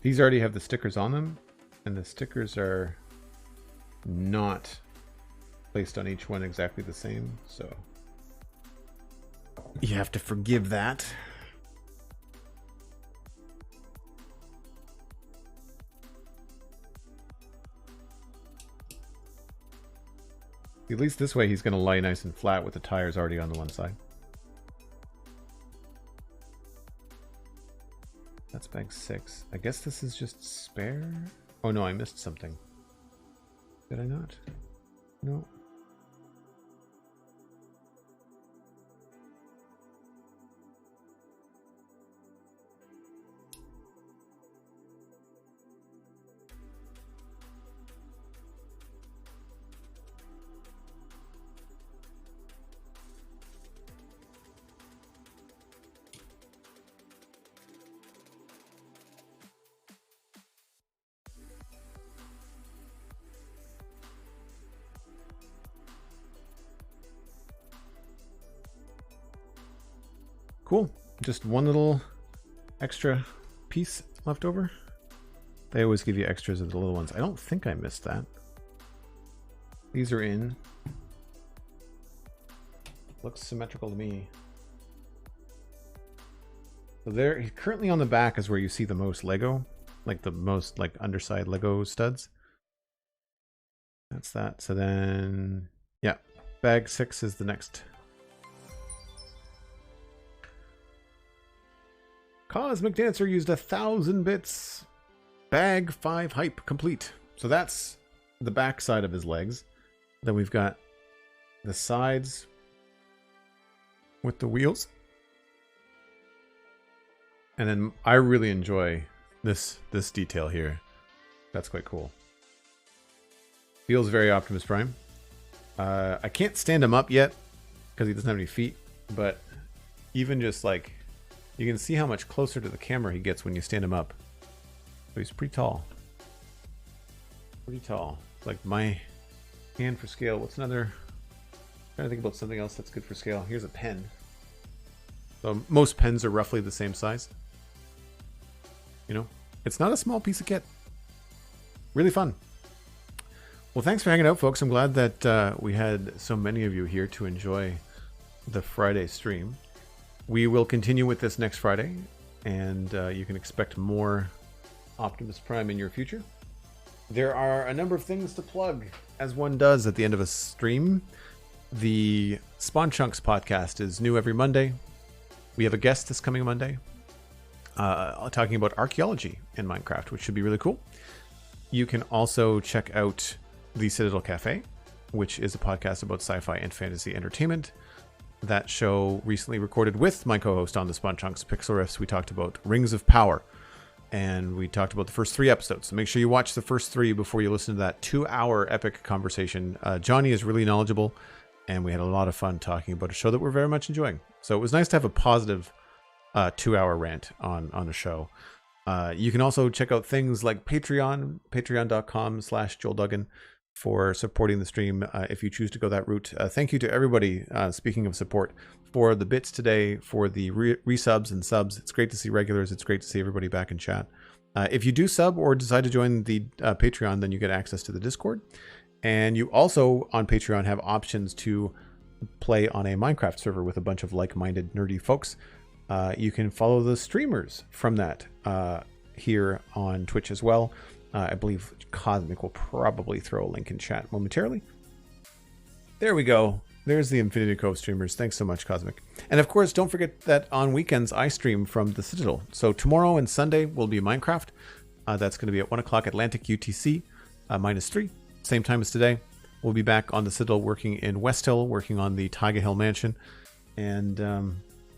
These already have the stickers on them, and the stickers are not placed on each one exactly the same, so you have to forgive that. At least this way he's going to lie nice and flat with the tires already on the one side. That's bag 6. I guess this is just spare. Oh no, I missed something. Did I not? No. Cool. Just one little extra piece left over. They always give you extras of the little ones. I don't think I missed that. These are in. Looks symmetrical to me. So there, currently on the back is where you see the most Lego, like the most like underside Lego studs. That's that. So then, yeah, bag 6 is the next. Cosmic Dancer used 1,000 bits. Bag 5 hype complete. So that's the back side of his legs. Then we've got the sides with the wheels. And then I really enjoy this detail here. That's quite cool. Feels very Optimus Prime. I can't stand him up yet because he doesn't have any feet, but even just like, you can see how much closer to the camera he gets when you stand him up. So he's pretty tall. Pretty tall. Like my hand for scale. What's another? I'm trying to think about something else that's good for scale. Here's a pen. So most pens are roughly the same size. You know, it's not a small piece of kit. Really fun. Well, thanks for hanging out, folks. I'm glad that we had so many of you here to enjoy the Friday stream. We will continue with this next Friday, and you can expect more Optimus Prime in your future. There are a number of things to plug, as one does at the end of a stream. The Spawn Chunks podcast is new every Monday. We have a guest this coming Monday talking about archaeology in Minecraft, which should be really cool. You can also check out the Citadel Cafe, which is a podcast about sci-fi and fantasy entertainment. That show recently recorded with my co-host on the Spawn Chunks Pixel Riffs. We talked about Rings of Power, and we talked about the first 3 episodes. So make sure you watch the first 3 before you listen to that 2-hour epic conversation. Johnny is really knowledgeable, and we had a lot of fun talking about a show that we're very much enjoying. So it was nice to have a positive 2-hour rant on a show. You can also check out things like Patreon, patreon.com/JoelDuggan for supporting the stream if you choose to go that route. Thank you to everybody, speaking of support, for the bits today, for the resubs and subs. It's great to see regulars. It's great to see everybody back in chat. If you do sub or decide to join the Patreon, then you get access to the Discord. And you also, on Patreon, have options to play on a Minecraft server with a bunch of like-minded nerdy folks. You can follow the streamers from that here on Twitch as well. I believe Cosmic will probably throw a link in chat momentarily. There we go. There's the Infinity Cove streamers. Thanks so much, Cosmic. And of course, don't forget that on weekends I stream from the Citadel. So tomorrow and Sunday will be Minecraft. That's going to be at 1 o'clock Atlantic UTC, -3, same time as today. We'll be back on the Citadel working in West Hill, working on the Taiga Hill Mansion. And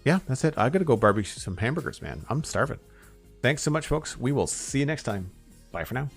yeah, that's it. I got to go barbecue some hamburgers, man. I'm starving. Thanks so much, folks. We will see you next time. Bye for now.